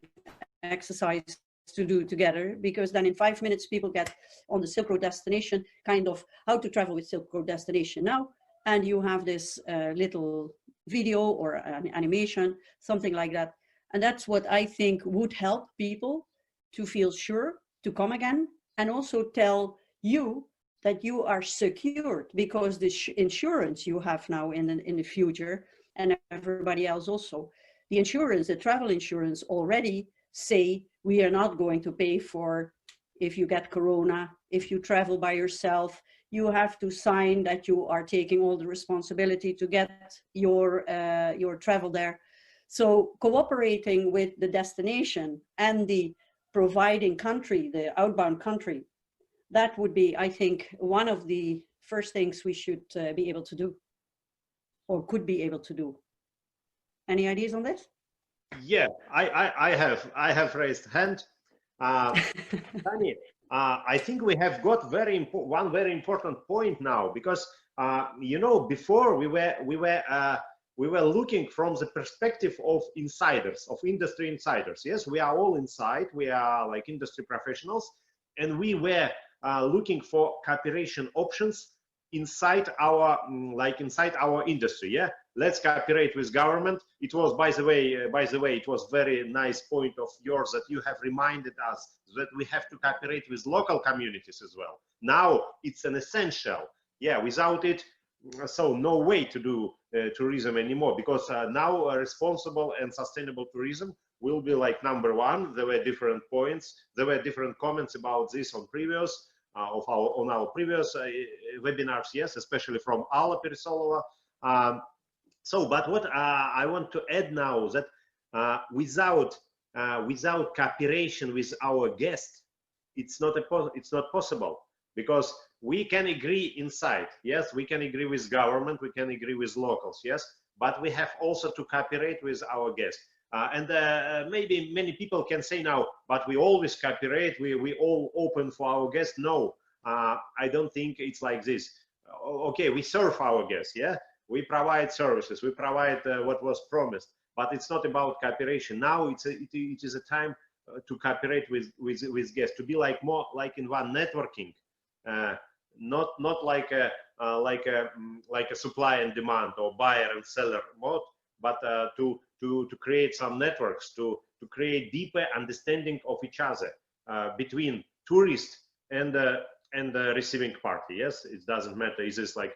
exercise to do together, because then in 5 minutes people get on the Silk Road destination, kind of how to travel with Silk Road destination now, and you have this little video or an animation, something like that. And that's what I think would help people to feel sure to come again, and also tell you that you are secured, because the insurance you have now in the future, and everybody else also, the insurance, the travel insurance already say we are not going to pay for if you get Corona, if you travel by yourself. You have to sign that you are taking all the responsibility to get your travel there. So cooperating with the destination and the providing country, the outbound country, that would be, I think, one of the first things we should be able to do, or could be able to do. Any ideas on this? Yeah, I have raised hand. Sjannie, I think we have got one very important point now, because you know, before we were looking from the perspective of insiders, of industry insiders. Yes, we are all inside. We are like industry professionals, and we were looking for cooperation options inside our inside our industry. Yeah, let's cooperate with government. It was, by the way, it was very nice point of yours that you have reminded us that we have to cooperate with local communities as well. Now it's an essential. Yeah, without it, so no way to do tourism anymore, because now responsible and sustainable tourism will be like number one. There were different points, there were different comments about this on previous on our previous webinars, yes, especially from Alla Perisolova. So, but what I want to add now is that without cooperation with our guests, it's not possible, because we can agree inside. Yes, we can agree with government, we can agree with locals. Yes, but we have also to cooperate with our guests. And maybe many people can say now, but we always cooperate, we all open for our guests. No, I don't think it's like this. Okay, we serve our guests, yeah, we provide services, we provide what was promised, but it's not about cooperation. Now it is a time to cooperate with guests, to be like more like in one networking, not like a supply and demand or buyer and seller mode, but to create some networks, to create deeper understanding of each other between tourist and the receiving party. Yes, it doesn't matter, is this like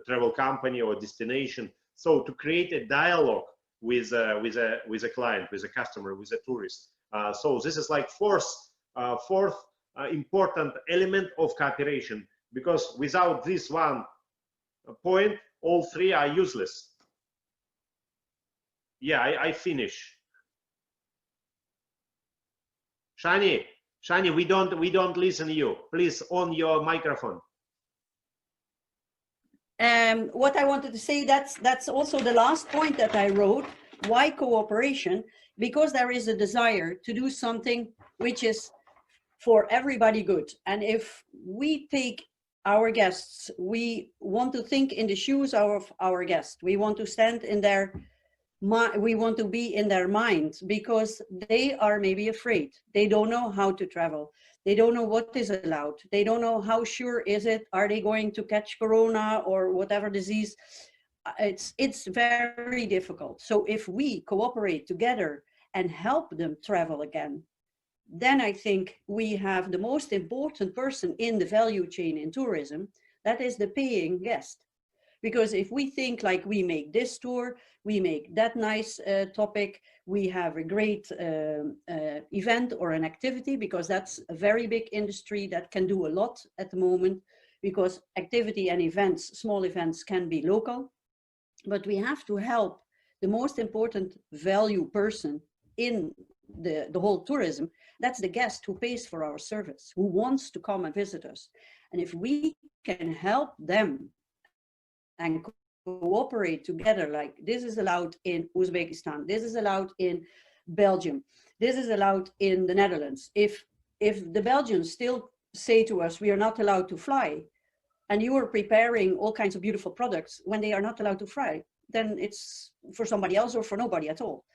travel company or destination. So to create a dialogue with a client, with a customer, with a tourist. So this is like fourth important element of cooperation, because without this one point, all three are useless. Yeah, I finish. Sjannie, we don't listen to you. Please on your microphone. What I wanted to say, that's also the last point that I wrote. Why cooperation? Because there is a desire to do something which is for everybody good. And if we take our guests, we want to think in the shoes of our guests. We want to stand in their we want to be in their minds, because they are maybe afraid. They don't know how to travel. They don't know what is allowed. They don't know how sure is it. Are they going to catch corona or whatever disease? It's very difficult. So if we cooperate together and help them travel again, then I think we have the most important person in the value chain in tourism, that is the paying guest. Because if we think like we make this tour, we make that nice topic, we have a great event or an activity, because that's a very big industry that can do a lot at the moment, because activity and events, small events, can be local. But we have to help the most important value person in the whole tourism. That's the guest who pays for our service, who wants to come and visit us. And if we can help them and cooperate together, like this is allowed in Uzbekistan, this is allowed in Belgium, this is allowed in the Netherlands. If the Belgians still say to us, we are not allowed to fly, and you are preparing all kinds of beautiful products when they are not allowed to fly, then it's for somebody else or for nobody at all.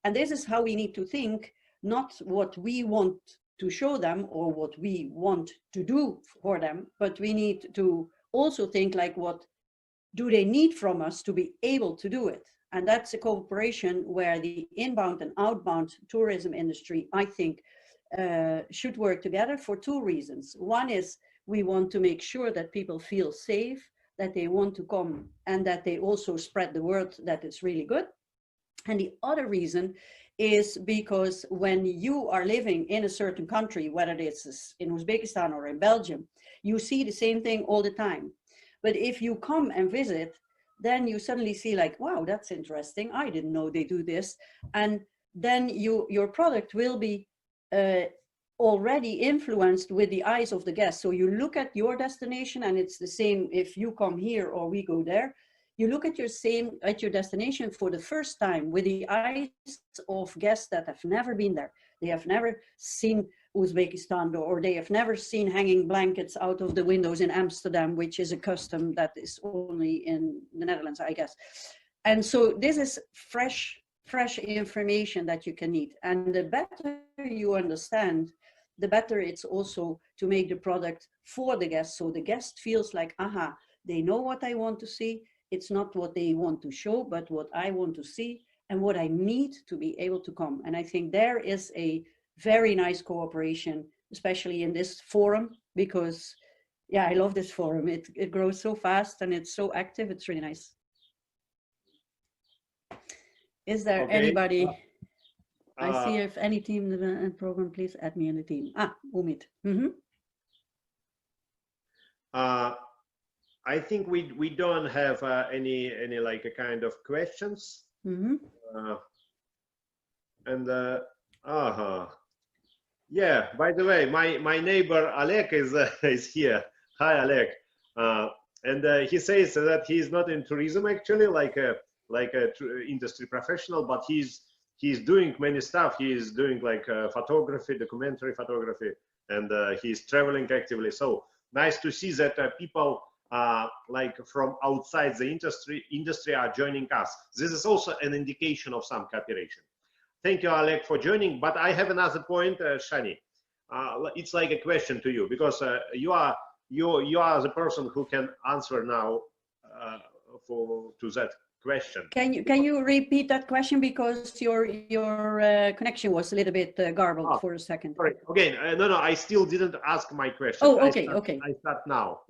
And this is how we need to think, not what we want to show them or what we want to do for them, but we need to also think like, what do they need from us to be able to do it? And that's a cooperation where the inbound and outbound tourism industry, I think, should work together for two reasons. One is we want to make sure that people feel safe, that they want to come, and that they also spread the word that it's really good. And the other reason is because when you are living in a certain country, whether it's in Uzbekistan or in Belgium, you see the same thing all the time. But if you come and visit, then you suddenly see like, wow, that's interesting. I didn't know they do this. And then your product will be already influenced with the eyes of the guest. So you look at your destination, and it's the same if you come here or we go there. you look at your destination for the first time with the eyes of guests that have never been there. They have never seen Uzbekistan, or they have never seen hanging blankets out of the windows in Amsterdam, which is a custom that is only in the Netherlands, I guess. And so this is fresh information that you can need. And the better you understand, the better it's also to make the product for the guest. So the guest feels like, aha, they know what I want to see. It's not what they want to show, but what I want to see and what I need to be able to come. And I think there is a very nice cooperation, especially in this forum, because yeah, I love this forum. It grows so fast and it's so active. It's really nice. Is there anybody? I see if any team in the program, please add me in the team. Umid. I think we don't have any like a kind of questions. Yeah, by the way, my neighbor Alek is here. Hi Alek. And he says that he's not in tourism actually, like a industry professional, but he's doing many stuff. He is doing like photography, documentary photography, and he's traveling actively. So nice to see that people like from outside the industry are joining us. This is also an indication of some cooperation. Thank you, Alek, for joining. But I have another point, Sjannie. It's like a question to you, because you are the person who can answer now to that question. Can you repeat that question, because your connection was a little bit garbled for a second. Sorry. Again, no, I still didn't ask my question. Oh, okay, okay. I start now.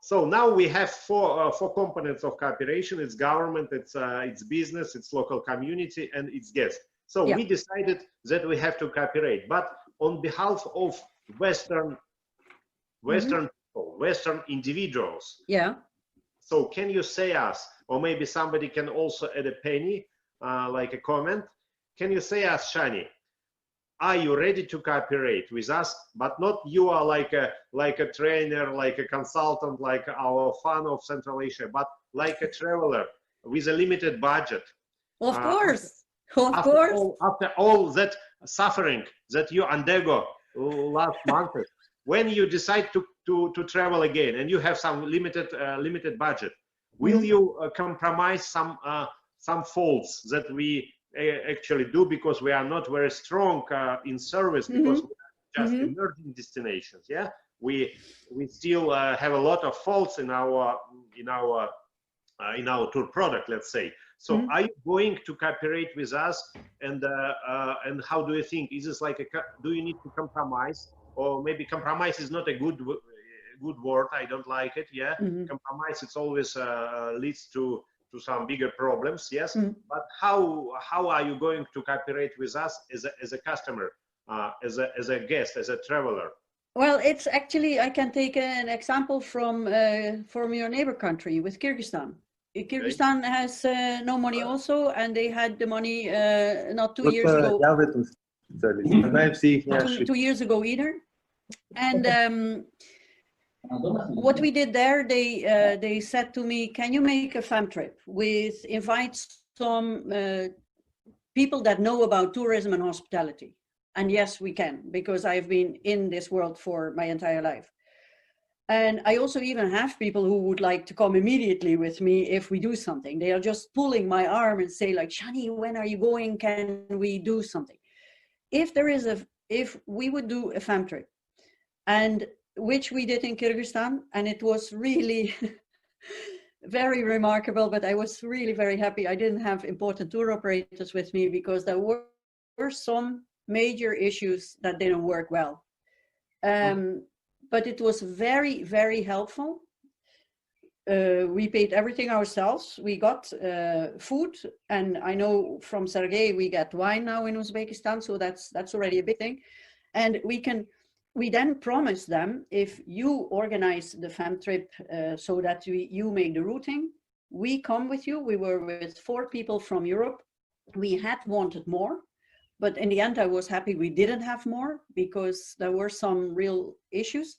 So now we have four components of cooperation. It's government, it's business, it's local community, and it's guests. So we decided that we have to cooperate, but on behalf of Western people, Western individuals. Yeah. So can you say us, or maybe somebody can also add a penny, like a comment. Can you say us, Sjannie, are you ready to cooperate with us? But not you are like a trainer, like a consultant, like our fan of Central Asia, but like a traveler with a limited budget. Of course. After all that suffering that you undergo last month, when you decide to travel again and you have some limited budget, will you compromise some faults that we actually do, because we are not very strong in service, because we are just emerging destinations? Yeah, we still have a lot of faults in our tour product, let's say. So are you going to cooperate with us, and how do you think? Is this like do you need to compromise, or maybe compromise is not a good word? I don't like it. Yeah, compromise, it's always leads to some bigger problems. Yes, but how are you going to cooperate with us as a customer, as a guest, as a traveler? Well, it's actually, I can take an example from your neighbor country with Kyrgyzstan. Kyrgyzstan has no money also, and they had the money not 2 years ago. 2 years ago either. And what we did there, they said to me, can you make a fam trip invite some people that know about tourism and hospitality? And yes, we can, because I've been in this world for my entire life. And I also even have people who would like to come immediately with me if we do something. They are just pulling my arm and say like, Sjannie, when are you going? Can we do something? If we would do a fam trip, and which we did in Kyrgyzstan, and it was really very remarkable, but I was really very happy. I didn't have important tour operators with me because there were some major issues that didn't work well. But it was very, very helpful. We paid everything ourselves. We got food, and I know from Sergei we get wine now in Uzbekistan, so that's already a big thing. And we then promised them, if you organize the fam trip so that you make the routing, we come with you. We were with 4 people from Europe. We had wanted more, but in the end I was happy we didn't have more, because there were some real issues.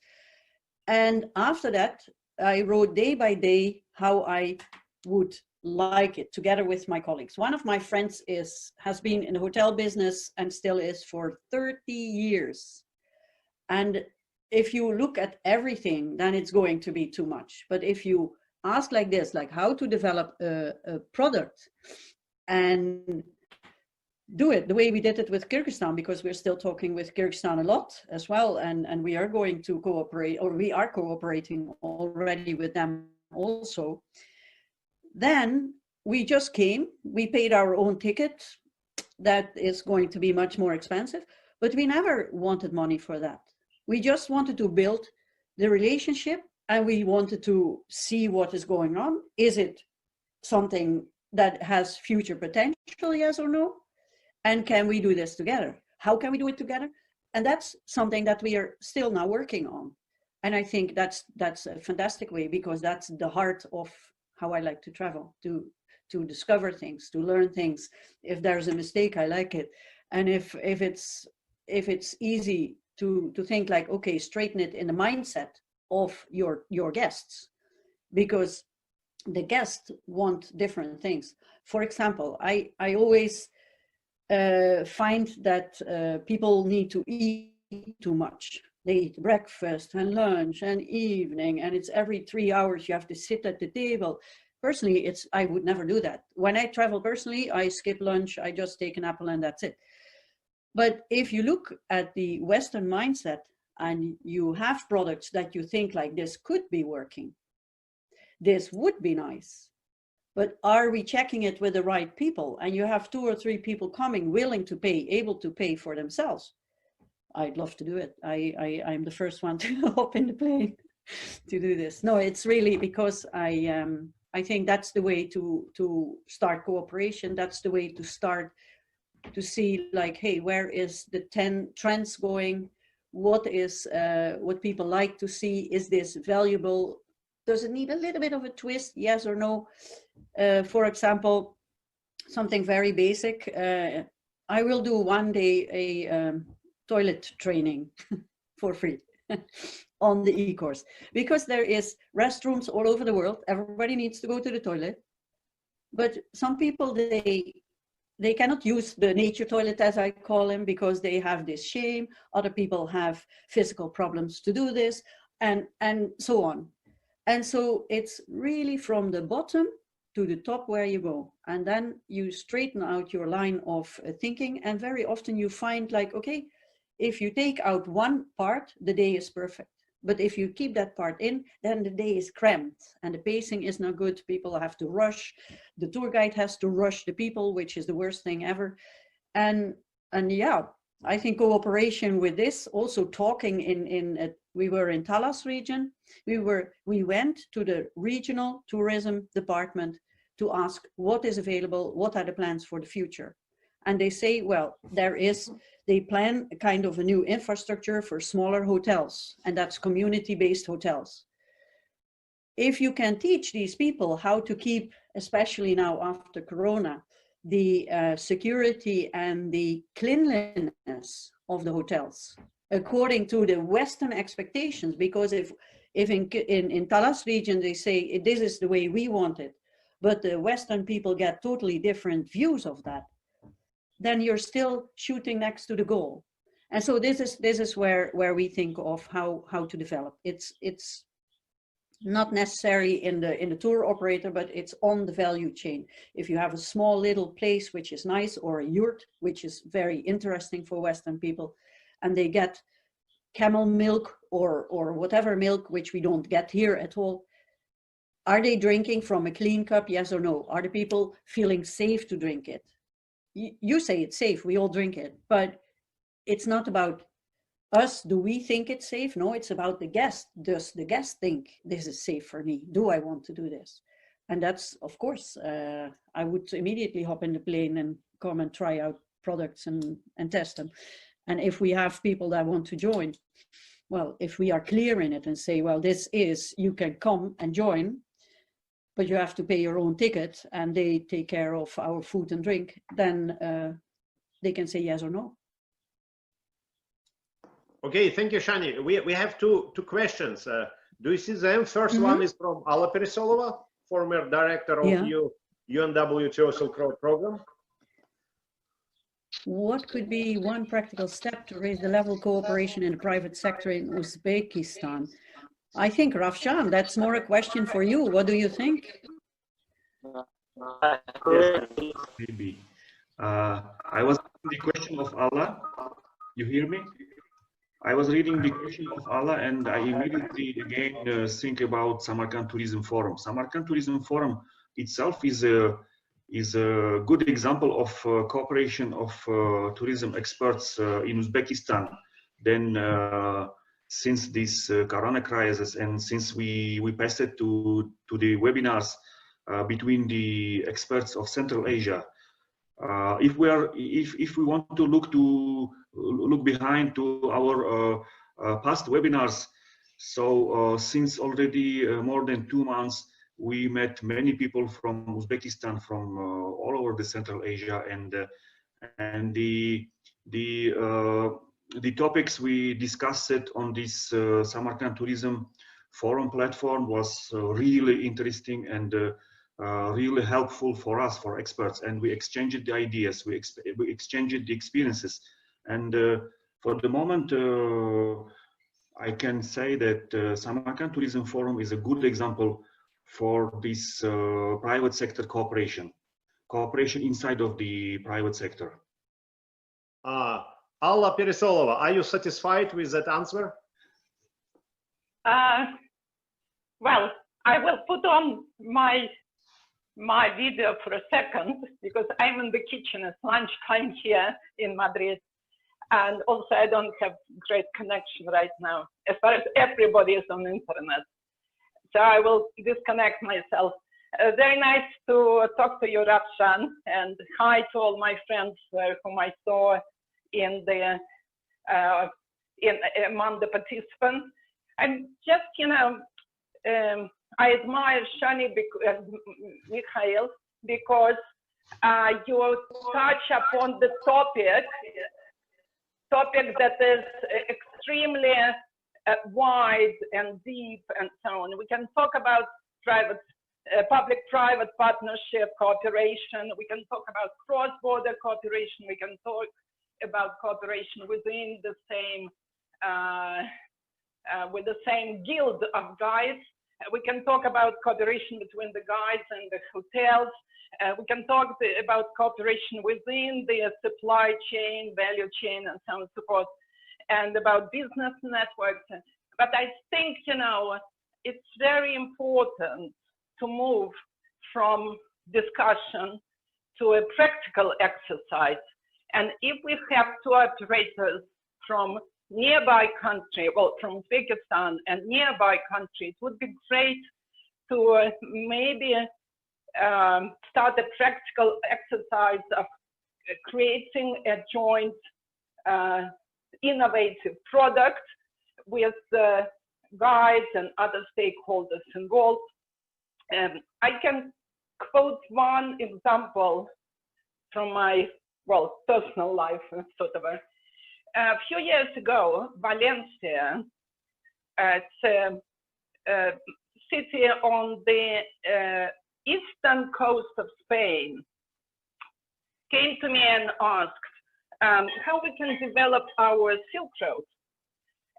And after that, I wrote day by day how I would like it together with my colleagues. One of my friends has been in the hotel business and still is for 30 years. And if you look at everything, then it's going to be too much. But if you ask like this, like how to develop a product and do it the way we did it with Kyrgyzstan, because we're still talking with Kyrgyzstan a lot as well, and we are going to cooperate, or we are cooperating already with them also. Then we just came, we paid our own ticket. That is going to be much more expensive, but we never wanted money for that. We just wanted to build the relationship, and we wanted to see what is going on. Is it something that has future potential, yes or no? And can we do this together? How can we do it together? And that's something that we are still now working on. And I think that's a fantastic way, because that's the heart of how I like to travel, to discover things, to learn things. If there's a mistake, I like it. And if it's easy to think like, okay, straighten it in the mindset of your guests, because the guests want different things. For example, I always find that people need to eat too much. They eat breakfast and lunch and evening, and it's every 3 hours you have to sit at the table. Personally, I would never do that. When I travel personally, I skip lunch, I just take an apple and that's it. But if you look at the Western mindset and you have products that you think like this could be working, this would be nice, but are we checking it with the right people? And you have 2 or 3 people coming, willing to pay, able to pay for themselves. I'd love to do it. I'm the first one to hop in the plane to do this. No, it's really because I think that's the way to start cooperation. That's the way to start to see like, hey, where is the 10 trends going? What is what people like to see? Is this valuable? Does it need a little bit of a twist? Yes or no? For example, something very basic. I will do one day a toilet training for free on the e-course, because there is restrooms all over the world. Everybody needs to go to the toilet, but some people, they cannot use the nature toilet, as I call them, because they have this shame. Other people have physical problems to do this, and so on. And so it's really from the bottom to the top where you go, and then you straighten out your line of thinking. And very often you find like, okay, if you take out one part, the day is perfect. But if you keep that part in, then the day is cramped and the pacing is not good. People have to rush. The tour guide has to rush the people, which is the worst thing ever. And yeah, I think cooperation with this, also talking we were in Talas region. We went to the regional tourism department to ask what is available, what are the plans for the future. And they say, well, they plan a kind of a new infrastructure for smaller hotels, and that's community-based hotels. If you can teach these people how to keep, especially now after Corona, the security and the cleanliness of the hotels according to the Western expectations, because if in Talas region they say this is the way we want it, but the Western people get totally different views of that, then you're still shooting next to the goal. And so this is where we think of how to develop. It's not necessary in the tour operator, but it's on the value chain. If you have a small little place which is nice, or a yurt which is very interesting for Western people, and they get camel milk or whatever milk which we don't get here at all, are they drinking from a clean cup? Yes or no? Are the people feeling safe to drink it? You say it's safe, we all drink it, but it's not about us. Do we think it's safe? No, it's about the guest. Does the guest think this is safe for me? Do I want to do this? And that's, of course, I would immediately hop in the plane and come and try out products and test them. And if we have people that want to join, well, if we are clear in it and say, well, you can come and join, but you have to pay your own ticket and they take care of our food and drink, then they can say yes or no. Okay, thank you, Sjannie. We have two questions. Do you see them? First one is from Alla Perisolova former director of UNWTO Silk Road program. What could be one practical step to raise the level of cooperation in the private sector in Uzbekistan? I think, Rafshan, that's more a question for you. What do you think? Maybe. I was reading the question of Allah. You hear me? I was reading the question of Allah, and I immediately again think about Samarkand Tourism Forum. Samarkand Tourism Forum itself is a good example of cooperation of tourism experts in Uzbekistan. Then, since this Corona crisis, and since we passed it to the webinars between the experts of Central Asia, if we want to look behind to our past webinars, so since already more than 2 months, we met many people from Uzbekistan, from all over the Central Asia, and the topics we discussed on this Samarkand Tourism Forum platform was really interesting and really helpful for us, for experts, and we exchanged the ideas, we exchanged the experiences, and for the moment I can say that Samarkand Tourism Forum is a good example for this private sector cooperation inside of the private sector. Alla Perisolova, are you satisfied with that answer? Well, I will put on my video for a second, because I'm in the kitchen. It's lunchtime here in Madrid, and also I don't have great connection right now, as far as everybody is on the internet. So I will disconnect myself. Very nice to talk to you, Rafshan, and hi to all my friends whom I saw in the among the participants. And just, you know, I admire Sjannie, Mikhail, because you touch upon the topic that is extremely wide and deep and so on. We can talk about public-private partnership cooperation. We can talk about cross-border cooperation. We can talk about cooperation within the same with the same guild of guides. We can talk about cooperation between the guides and the hotels. We can talk about cooperation within the supply chain, value chain, and so on and so forth, and about business networks. But I think, you know, it's very important to move from discussion to a practical exercise. And if we have two operators from nearby country, well, from Uzbekistan and nearby countries, it would be great to maybe start a practical exercise of creating a joint innovative product with the guides and other stakeholders involved. I can quote one example from my, well, personal life, sort of. A few years ago, Valencia, it's a city on the eastern coast of Spain, came to me and asked how we can develop our Silk Road.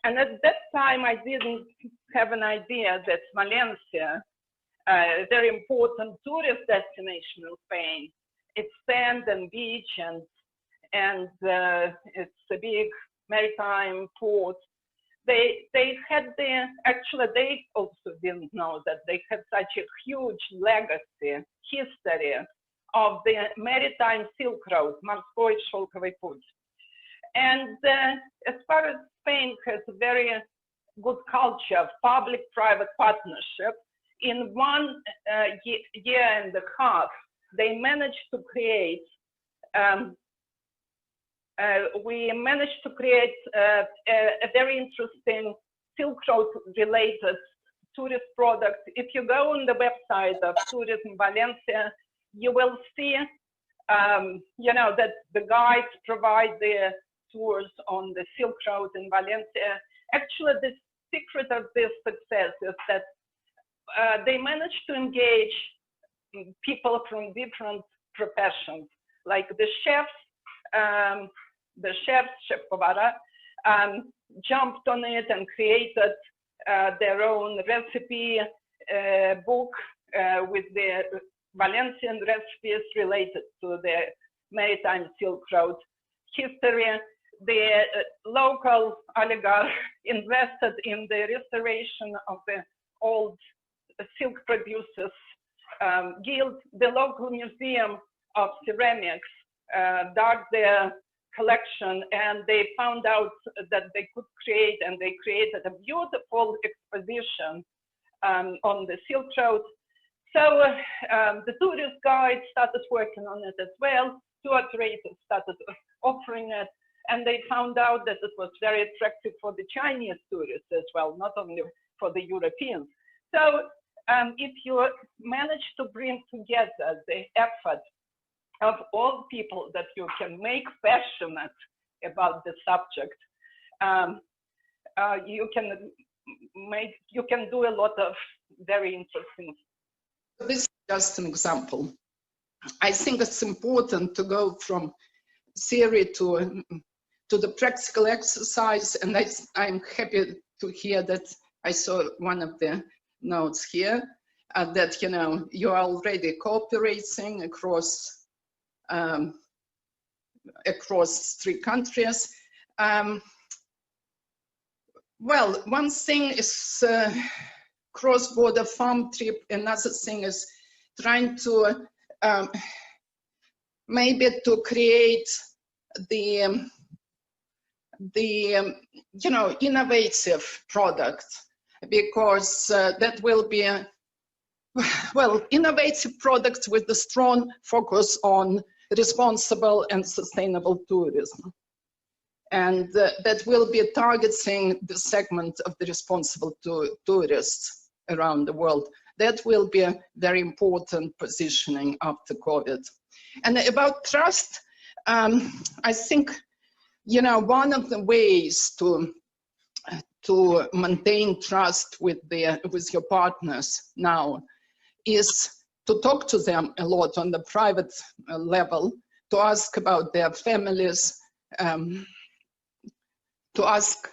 And at that time, I didn't have an idea that Valencia, a very important tourist destination in Spain, it's sand and beach, and it's a big maritime port. They had actually they also didn't know that they had such a huge legacy, history of the maritime Silk Road, Морской шелковый путь. And as far as Spain has a very good culture of public-private partnership, in 1 year and a half, they managed to create we managed to create a very interesting Silk Road related tourist product. If you go on the website of Tourism Valencia, you will see, you know, that the guides provide their tours on the Silk Road in Valencia. Actually, the secret of this success is that they managed to engage people from different professions, like the chefs, chef Povara, jumped on it and created their own recipe book with the Valencian recipes related to the maritime Silk Road history. The local oligarch invested in the restoration of the old silk producers guild. The local museum of ceramics dug their collection, and they found out that they could create, and they created a beautiful exposition on the Silk Road. So the tourist guide started working on it as well. Tour operators started offering it, and they found out that it was very attractive for the Chinese tourists as well, not only for the Europeans. So if you manage to bring together the effort of all people that you can make passionate about the subject, you can do a lot of very interesting. This is just an example. I think it's important to go from theory to the practical exercise, and I'm happy to hear that I saw one of the notes here that you are already cooperating across 3 countries. Well, one thing is cross-border farm trip. Another thing is trying to maybe to create the innovative product, because that will be innovative products with a strong focus on responsible and sustainable tourism. And that will be targeting the segment of the responsible tourists around the world. That will be a very important positioning after COVID. And about trust, I think, one of the ways to maintain trust with your partners now is to talk to them a lot on the private level, to ask about their families, to ask,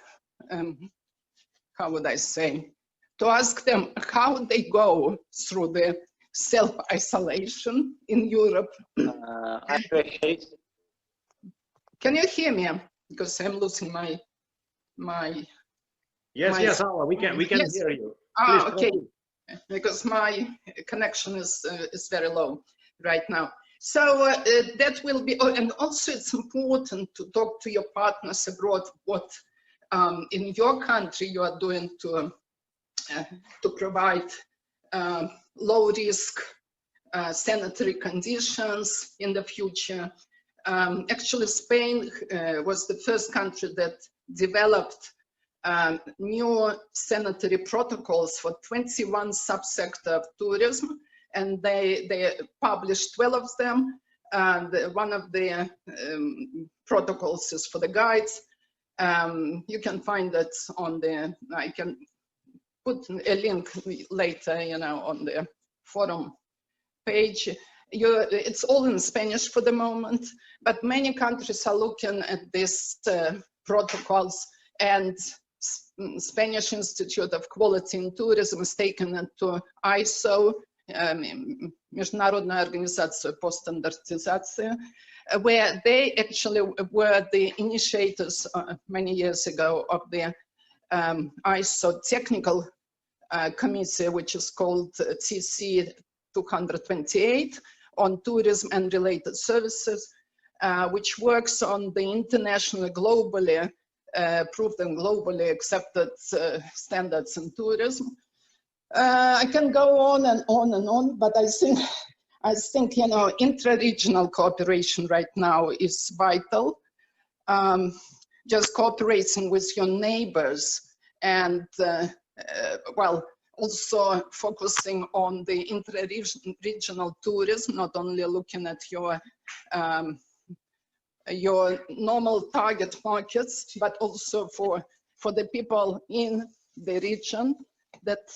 how would I say, to ask them how they go through the self-isolation in Europe. Can you hear me? Because I'm losing my. Yes, Alla, we can yes. hear you. Ah, okay. Because my connection is very low right now. So that will be, and also it's important to talk to your partners abroad what in your country you are doing to provide low risk sanitary conditions in the future. Actually, Spain was the first country that developed new sanitary protocols for 21 subsector of tourism, and they published 12 of them. And one of the protocols is for the guides. You can find that on I can put a link later, on the forum page. It's all in Spanish for the moment, but many countries are looking at these protocols, and Spanish Institute of Quality in Tourism is taken into ISO, Международная организация по стандартизации, where they actually were the initiators many years ago of the ISO technical committee, which is called TC 228 on tourism and related services, which works on the international, globally approved and globally accepted standards in tourism. I can go on and on and on, but I think intra-regional cooperation right now is vital. Just cooperating with your neighbors, and also focusing on the intra-regional tourism, not only looking at your normal target markets, but also for the people in the region that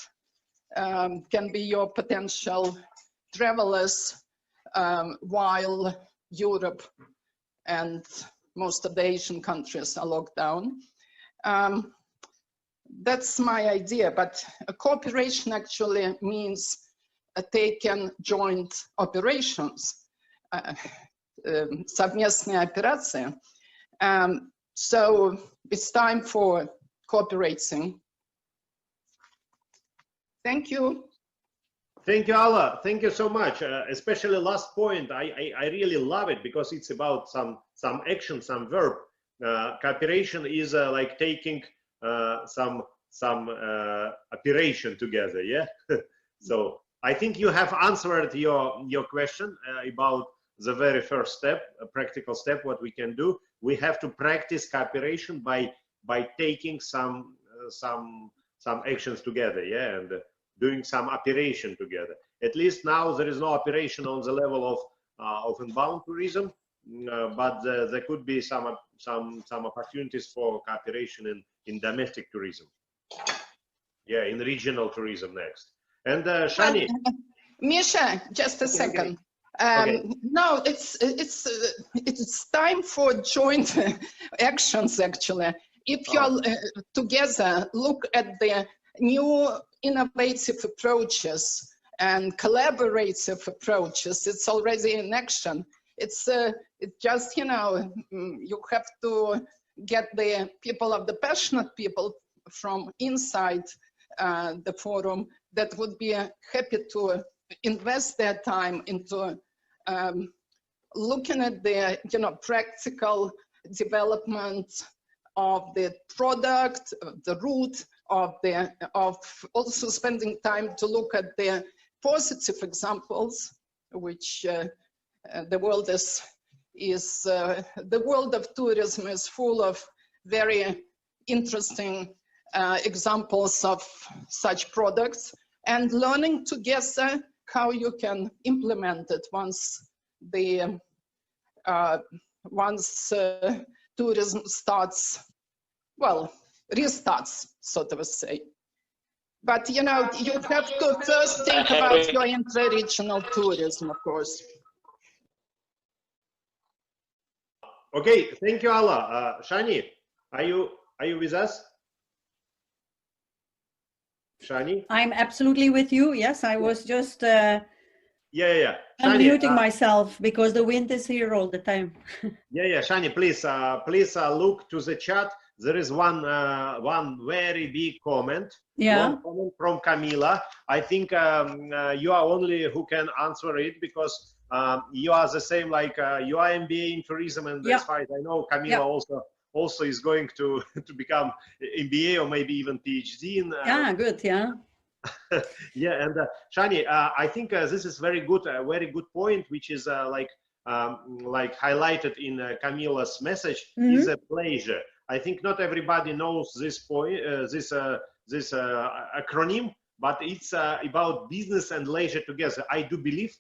can be your potential travelers while Europe and most of the Asian countries are locked down. That's my idea, but cooperation actually means taking joint operations, совместные операции. So it's time for cooperating. Thank you. Thank you, Alla. Thank you so much. Especially last point. I really love it because it's about some action, some verb. Cooperation is like taking some operation together. Yeah. So I think you have answered your question about the very first step, a practical step. What we can do, we have to practice cooperation by taking some actions together. Yeah, and doing some operation together. At least now there is no operation on the level of inbound tourism, but there could be some opportunities for cooperation in domestic tourism. Yeah, in regional tourism next. And Sjannie. Misha, just a second. Okay. No, it's time for joint actions actually. If you're together, look at the new innovative approaches and collaborative approaches. It's already in action. It's just, you know, you have to get the people of the passionate people from inside the forum that would be happy to invest their time into looking at the, you know, practical development of the product, the route, of also spending time to look at the positive examples, which the world the world of tourism is full of very interesting examples of such products, and learning together how you can implement it once the tourism starts, well, restarts, so to say. But you know, you have to first think about your intra-regional tourism, of course. Okay, thank you, Alla. Sjannie, are you with us? Sjannie? I'm absolutely with you. Yes, I was just Yeah. unmuting myself because the wind is here all the time. Yeah. Sjannie, please look to the chat. There is one very big comment. Yeah. Long comment from Camila. I think you are only who can answer it because you are the same, like you are MBA in tourism, and as far as I know, Camila also is going to become MBA or maybe even PhD in. Yeah, good. Yeah. Yeah, and Sjannie, I think this is very good point, which is like highlighted in Camila's message. Is a pleasure. I think not everybody knows this point, this acronym, but it's about business and leisure together. I do believe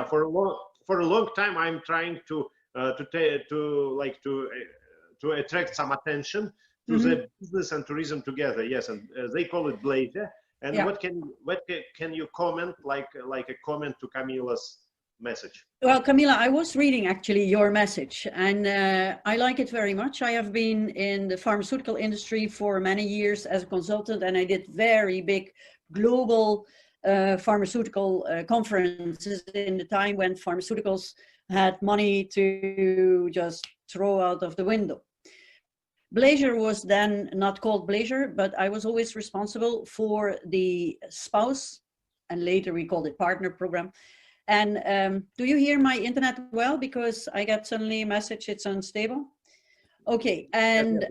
for a long time I'm trying to attract some attention to the business and tourism together. Yes, and they call it leisure. And what can you comment, like a comment to Camila's message? Well, Camila, I was reading actually your message, and I like it very much. I have been in the pharmaceutical industry for many years as a consultant, and I did very big global pharmaceutical conferences in the time when pharmaceuticals had money to just throw out of the window. Bleisure was then not called Bleisure, but I was always responsible for the spouse, and later we called it partner program. And do you hear my internet well? Because I got suddenly a message it's unstable. Okay, and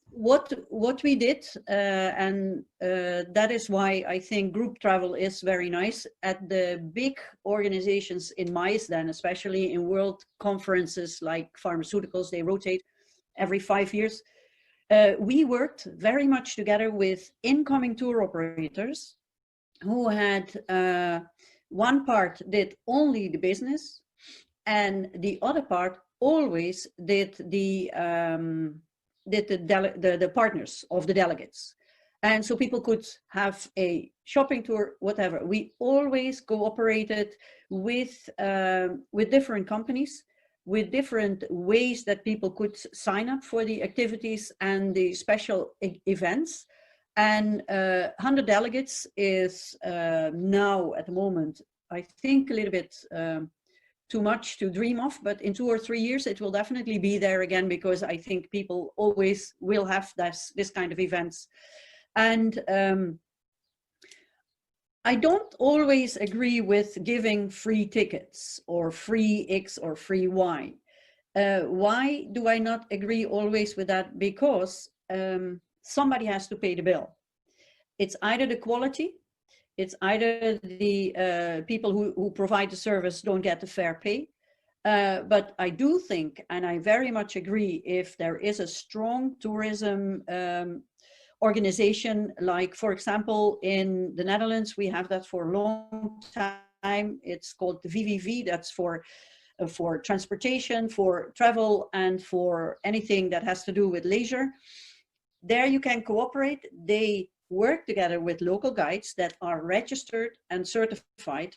what we did, and that is why I think group travel is very nice. At the big organizations in MICE then, especially in world conferences like pharmaceuticals, they rotate every 5 years. We worked very much together with incoming tour operators who had one part did only the business, and the other part always did the partners of the delegates. And so people could have a shopping tour, whatever. We always cooperated with different companies, with different ways that people could sign up for the activities and the special events. And 100 delegates is now at the moment, I think, a little bit too much to dream of, but in 2 or 3 years it will definitely be there again, because I think people always will have this kind of events. And I don't always agree with giving free tickets or free X or free Y. Why do I not agree always with that? Because somebody has to pay the bill. It's either the quality, it's either the people who provide the service don't get the fair pay. But I do think, and I very much agree, if there is a strong tourism organization, like for example in the Netherlands, we have that for a long time. It's called the VVV. That's for transportation, for travel, and for anything that has to do with leisure. There you can cooperate. They work together with local guides that are registered and certified,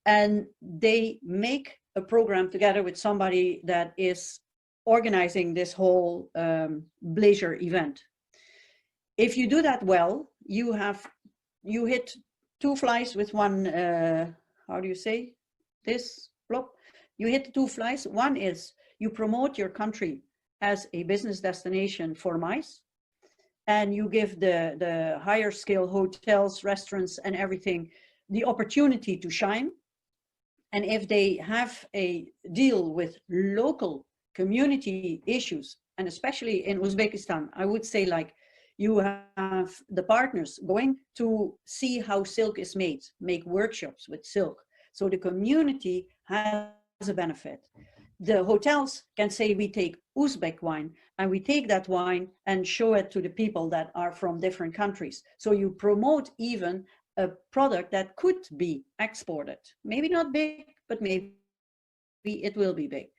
and they make a program together with somebody that is organizing this whole leisure event. If you do that well, you hit 2 flies with one, how do you say this? Plop. You hit 2 flies. One is you promote your country as a business destination for MICE, and you give the higher scale hotels, restaurants, and everything the opportunity to shine. And if they have a deal with local community issues, and especially in Uzbekistan, I would say, like, you have the partners going to see how silk is made, make workshops with silk. So the community has a benefit. The hotels can say, we take Uzbek wine, and we take that wine and show it to the people that are from different countries. So you promote even a product that could be exported. Maybe not big, but maybe it will be big.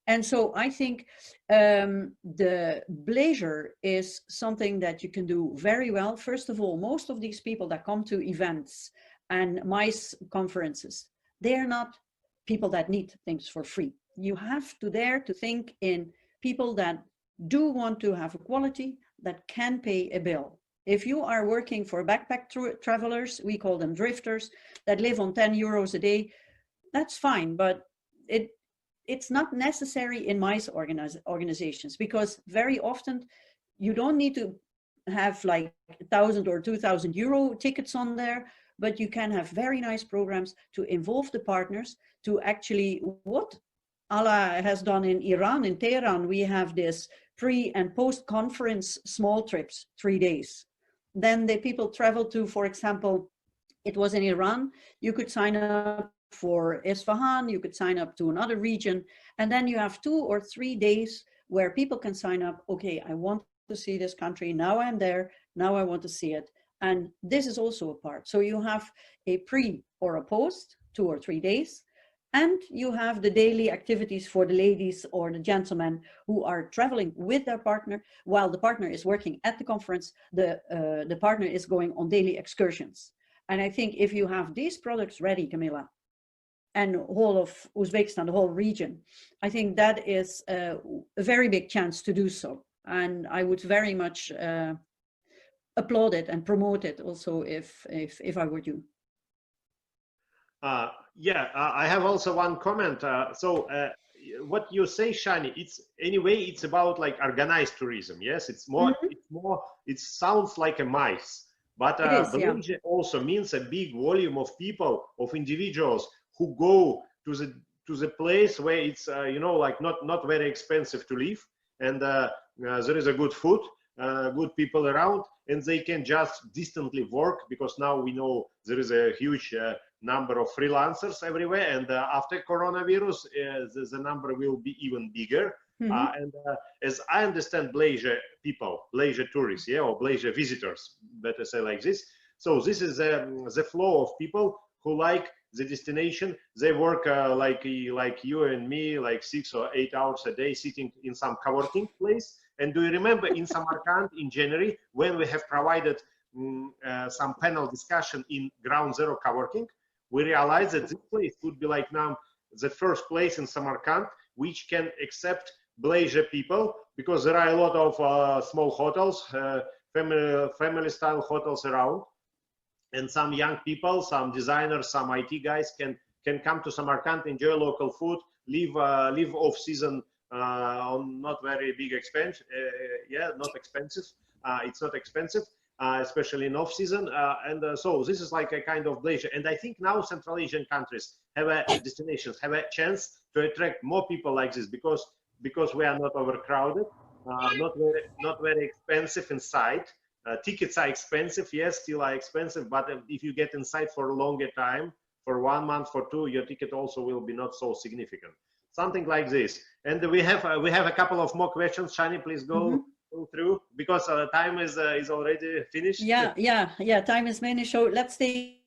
And so I think the leisure is something that you can do very well. First of all, most of these people that come to events and MICE conferences, they're not people that need things for free. You have to dare to think in people that do want to have a quality, that can pay a bill. If you are working for backpack travelers, we call them drifters, that live on 10 euros a day, that's fine, but it's not necessary in MICE organizations, because very often you don't need to have like 1,000 or 2,000 euro tickets on there, but you can have very nice programs to involve the partners to actually, what Allah has done in Iran, in Tehran, we have this pre and post conference small trips, 3 days. Then the people travel to, for example, it was in Iran, you could sign up for Isfahan, you could sign up to another region, and then you have 2 or 3 days where people can sign up. Okay, I want to see this country, now I'm there, now I want to see it. And this is also a part. So you have a pre or a post, 2 or 3 days, and you have the daily activities for the ladies or the gentlemen who are traveling with their partner. While the partner is working at the conference, the partner is going on daily excursions. And I think if you have these products ready, Camilla, and whole of Uzbekistan, the whole region, I think that is a very big chance to do so. And I would very much applaud it and promote it also if I were you. Yeah, I have also one comment. What you say, Sjannie, it's about like organized tourism. Yes, it's more, it sounds like a MICE, but leisure also means a big volume of people, of individuals who go to the place where it's like not very expensive to live, and there is a good food, good people around, and they can just distantly work, because now we know there is a huge number of freelancers everywhere, and after coronavirus the number will be even bigger. And as I understand, leisure people, leisure tourists, or leisure visitors, better say like this. So this is the flow of people who like the destination. They work like you and me, like 6 or 8 hours a day, sitting in some co-working place. And do you remember in Samarkand in January, when we have provided some panel discussion in Ground Zero co-working, we realized that this place would be like now the first place in Samarkand which can accept bleisure people, because there are a lot of small hotels, family style hotels around, and some young people, some designers, some IT guys can come to Samarkand, enjoy local food, live off season on not very big expense. Yeah, not expensive. It's not expensive, especially in off season. So this is like a kind of bleisure. And I think now Central Asian countries have destinations, have a chance to attract more people like this, because we are not overcrowded, not very expensive inside. Tickets are expensive, yes, still are expensive, but if you get inside for a longer time, for 1 month, for 2, your ticket also will be not so significant. Something like this. And we have a couple of more questions. Sjannie, please go through, because time is already finished. Yeah. Time is finished. So let's take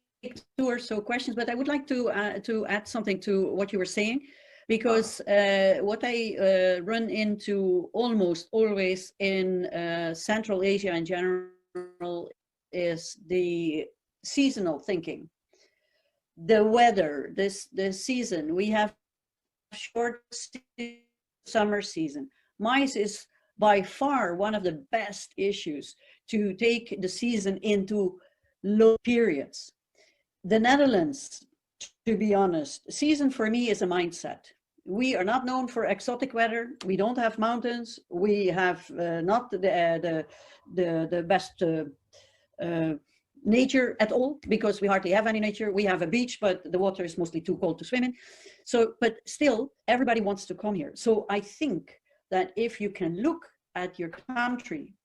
2 or so questions. But I would like to add something to what you were saying, because what I run into almost always in Central Asia in general is the seasonal thinking. The weather, the season. We have short summer season. Maize is by far one of the best issues to take the season into low periods. The Netherlands, to be honest, season for me is a mindset. We are not known for exotic weather. We don't have mountains. We have not the best nature at all, because we hardly have any nature. We have a beach, but the water is mostly too cold to swim in. So, but still, everybody wants to come here. So I think that if you can look at your country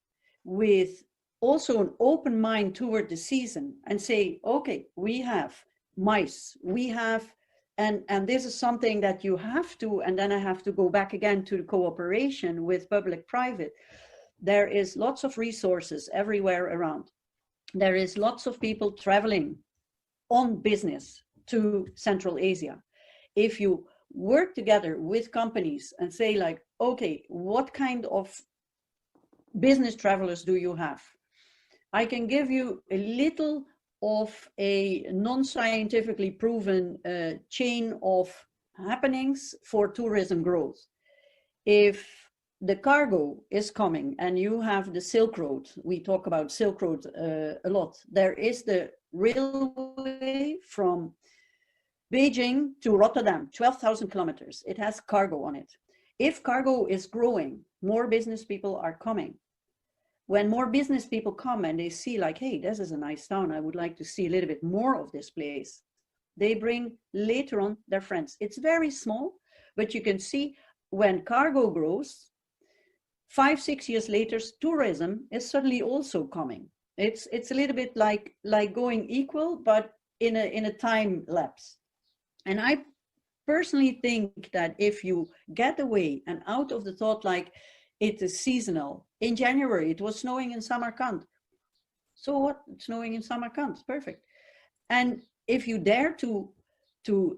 with also an open mind toward the season and say, okay, we have mice, we have, and this is something that you have to, and then I have to go back again to the cooperation with public-private. There is lots of resources everywhere around. There is lots of people traveling on business to Central Asia. If you work together with companies and say like, okay, what kind of business travelers do you have? I can give you a little of a non-scientifically proven chain of happenings for tourism growth. If the cargo is coming and you have the Silk Road, we talk about Silk Road a lot. There is the railway from Beijing to Rotterdam, 12,000 kilometers. It has cargo on it. If cargo is growing, more business people are coming. When more business people come and they see like, hey, this is a nice town, I would like to see a little bit more of this place, they bring later on their friends. It's very small, but you can see when cargo grows, 5-6 years later, tourism is suddenly also coming. It's a little bit like going equal, but in a time lapse. And I personally think that if you get away and out of the thought like it is seasonal. In January, it was snowing in Samarkand. So what? It's snowing in Samarkand, perfect. And if you dare to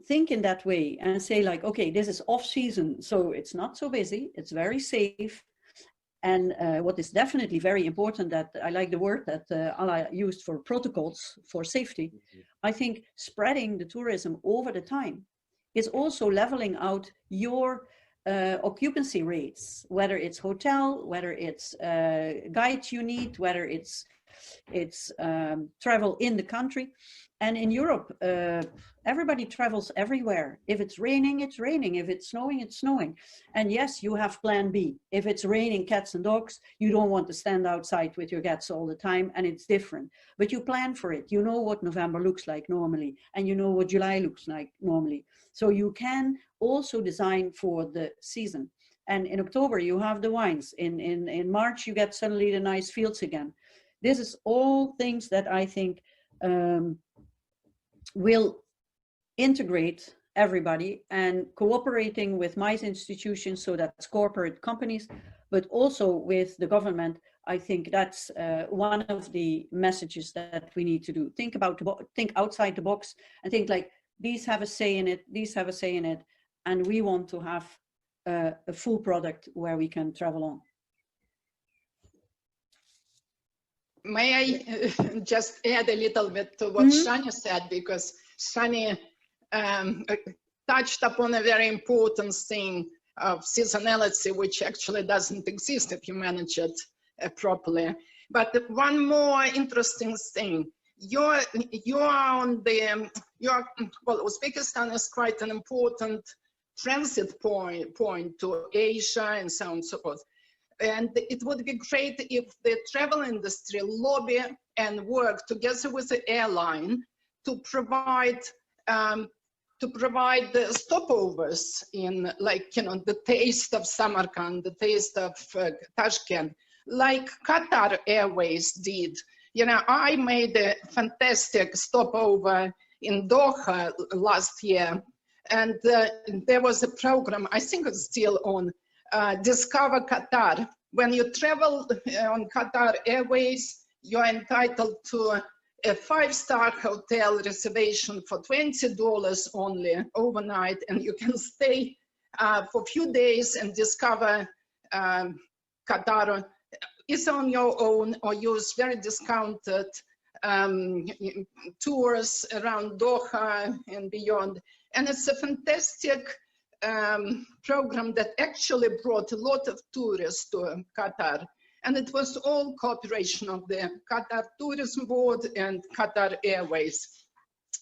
think in that way and say like, okay, this is off season, so it's not so busy, it's very safe. And what is definitely very important, that I like the word that Ala used for protocols for safety. I think spreading the tourism over the time is also leveling out your occupancy rates, whether it's hotel, whether it's guides you need, whether it's travel in the country. And in Europe, everybody travels everywhere. If it's raining, it's raining. If it's snowing, it's snowing. And yes, you have plan B. If it's raining cats and dogs, you don't want to stand outside with your cats all the time, and it's different. But you plan for it. You know what November looks like normally, and you know what July looks like normally. So you can also design for the season. And in October, you have the wines. In March, you get suddenly the nice fields again. This is all things that I think will integrate everybody, and cooperating with MICE institutions, so that's corporate companies, but also with the government. I think that's one of the messages that we need to do. Think outside the box, and think like, these have a say in it, these have a say in it, and we want to have a full product where we can travel on. may I just add a little bit to what Sjannie said, because Sjannie touched upon a very important thing of seasonality, which actually doesn't exist if you manage it properly. But one more interesting thing, well, Uzbekistan is quite an important transit point to Asia and so on and so forth. And it would be great if the travel industry lobby and work together with the airline to provide the stopovers in, like, you know, the taste of Samarkand, the taste of Tashkent, like Qatar Airways did. You know, I made a fantastic stopover in Doha last year, and there was a program, I think it's still on, Discover Qatar. When you travel on Qatar Airways, you're entitled to a 5-star hotel reservation for $20 only overnight, and you can stay for a few days and discover Qatar either on your own or use very discounted tours around Doha and beyond. And it's a fantastic program that actually brought a lot of tourists to Qatar. And it was all cooperation of the Qatar Tourism Board and Qatar Airways.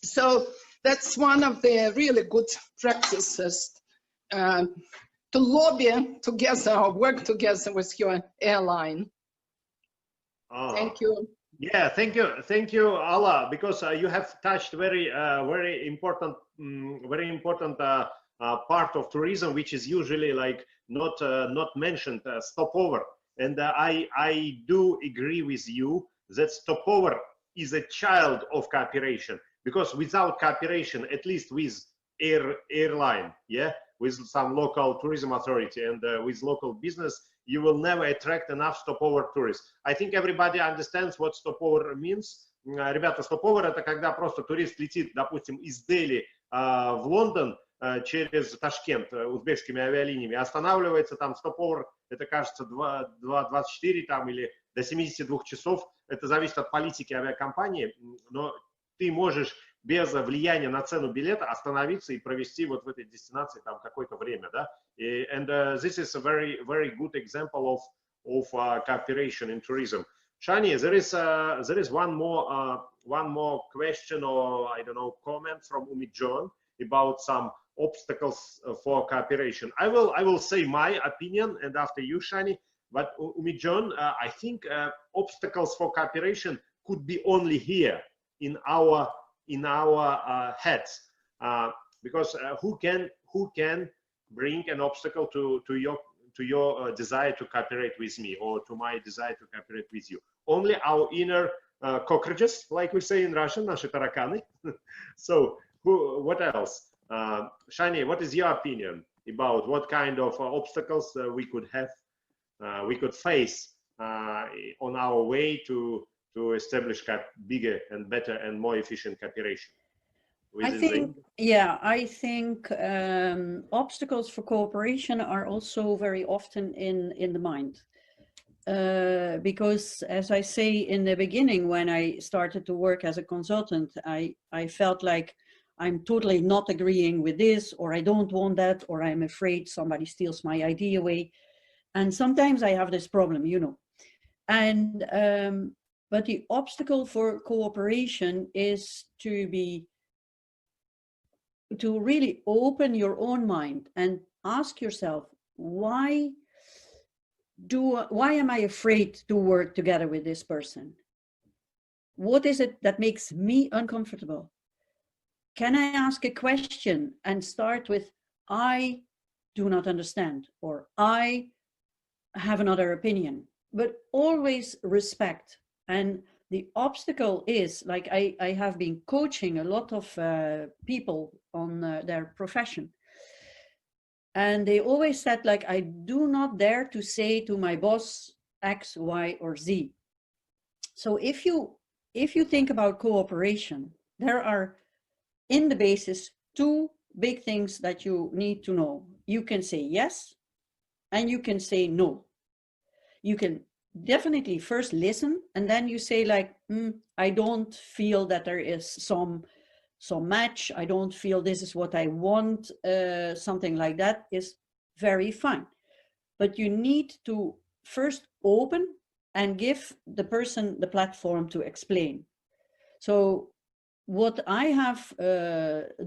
So that's one of the really good practices to lobby together or work together with your airline. Thank you. Yeah, thank you, Alla, because you have touched very important part of tourism, which is usually like not mentioned, stopover. And I do agree with you that stopover is a child of cooperation, because without cooperation, at least with airline, yeah, with some local tourism authority and with local business, you will never attract enough stopover tourists. I think everybody understands what stopover means. Ребята, stopover — это когда просто турист летит, допустим, из Дели в Лондон через Ташкент узбекскими авиалиниями, останавливается там. Stopover — это, кажется, 24 там или до 72 часов. Это зависит от политики авиакомпании, но ты можешь без влияния на цену билета остановиться и провести вот в этой дестинации там какое-то время, да. And this is a very good example of cooperation in tourism. Sjannie, there is one more question, or I don't know, comment from Umid about some obstacles for cooperation. I will say my opinion, and after you, Sjannie. But Umid, I think obstacles for cooperation could be only here in our heads, because who can bring an obstacle to your desire to cooperate with me, or to my desire to cooperate with you? Only our inner cockroaches, like we say in Russian, наши тараканы. So what else? Sjannie, what is your opinion about what kind of obstacles we could have, we could face on our way to establish bigger and better and more efficient cooperation? I think obstacles for cooperation are also very often in the mind. Because, as I say in the beginning, when I started to work as a consultant, I felt like I'm totally not agreeing with this, or I don't want that, or I'm afraid somebody steals my idea away. And sometimes I have this problem, you know. And but the obstacle for cooperation is to really open your own mind and ask yourself, why am I afraid to work together with this person? What is it that makes me uncomfortable? Can I ask a question and start with, I do not understand, or I have another opinion, but always respect. And the obstacle is, like, I have been coaching a lot of people on their profession. And they always said, like, I do not dare to say to my boss X, Y, or Z. So if you think about cooperation, there are in the basis 2 big things that you need to know. You can say yes, and you can say no. You can definitely first listen, and then you say like, I don't feel that there is some match. I don't feel this is what I want. Something like that is very fine. But you need to first open and give the person the platform to explain. So what I have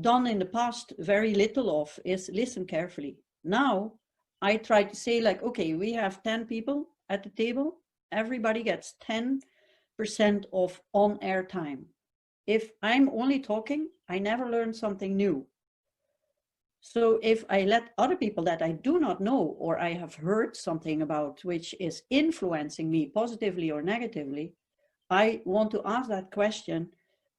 done in the past very little of is listen carefully. Now I try to say like, okay, we have 10 people at the table. Everybody gets 10% of on-air time. If I'm only talking, I never learn something new. So if I let other people that I do not know or I have heard something about which is influencing me positively or negatively, I want to ask that question,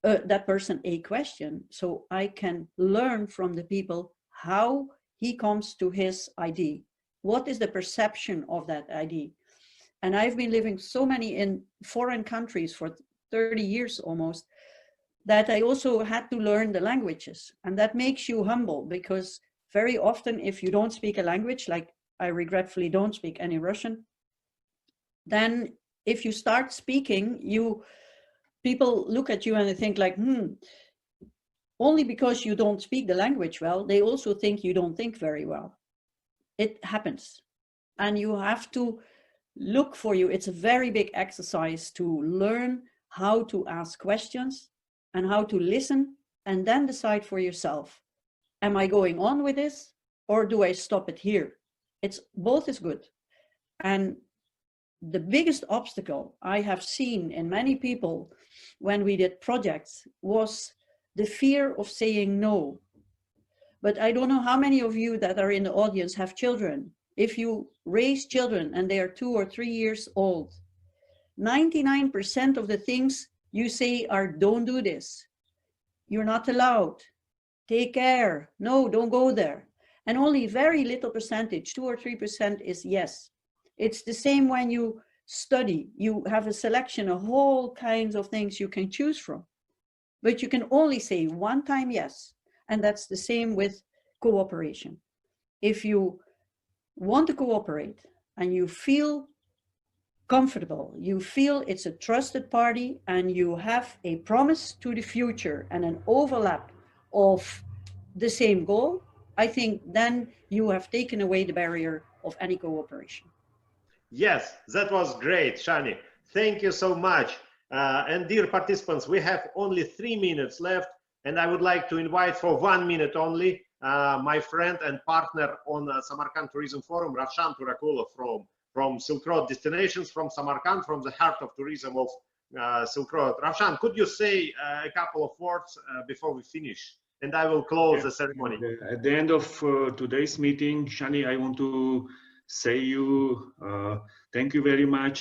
that person a question, so I can learn from the people how he comes to his idea. What is the perception of that idea? And I've been living so many in foreign countries for 30 years almost, that I also had to learn the languages. And that makes you humble, because very often if you don't speak a language, like I regretfully don't speak any Russian, then if you start speaking, people look at you and they think like, only because you don't speak the language well, they also think you don't think very well. It happens. And you have to look for you. It's a very big exercise to learn how to ask questions and how to listen, and then decide for yourself, am I going on with this or do I stop it here? It's both is good. And the biggest obstacle I have seen in many people when we did projects was the fear of saying no. But I don't know how many of you that are in the audience have children. If you raise children and they are 2 or 3 years old, 99% of the things you say are, don't do this, you're not allowed, take care, no, don't go there. And only very little percentage, 2 or 3% is yes. It's the same when you study. You have a selection of all kinds of things you can choose from, but you can only say one time yes. And that's the same with cooperation. If you want to cooperate and you feel comfortable, you feel it's a trusted party, and you have a promise to the future and an overlap of the same goal, I think then you have taken away the barrier of any cooperation. Yes, that was great, Sjannie. Thank you so much. And dear participants, we have only 3 minutes left, and I would like to invite for 1 minute only my friend and partner on Samarkand Tourism Forum, Ravshan Turakulov from Silk Road Destinations, from Samarkand, from the heart of tourism of Silk Road. Ravshan, could you say a couple of words before we finish? And I will close the ceremony. At the end of today's meeting, Sjannie, I want to say you thank you very much.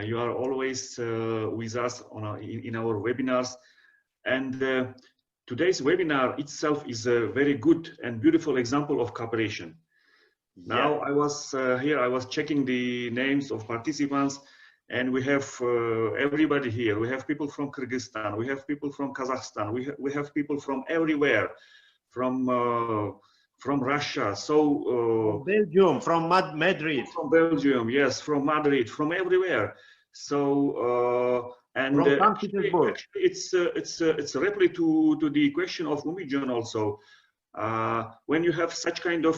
You are always with us in our webinars, and today's webinar itself is a very good and beautiful example of cooperation. Yeah. Now I was here, I was checking the names of participants, and we have everybody here. We have people from Kyrgyzstan, we have people from Kazakhstan, we have people from everywhere, from Russia, so Belgium, from Madrid, from Belgium, yes, from Madrid, from everywhere. So and actually, it's a reply to the question of Umijan also. When you have such kind of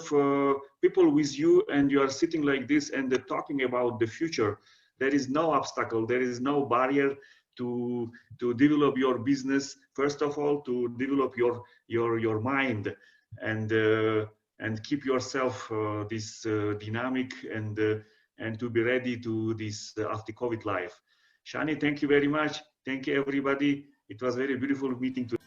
people with you and you are sitting like this and talking about the future, there is no obstacle, there is no barrier to develop your business. First of all, to develop your mind and keep yourself this dynamic and to be ready to this after COVID life. Sjannie, thank you very much. Thank you, everybody. It was very beautiful meeting today.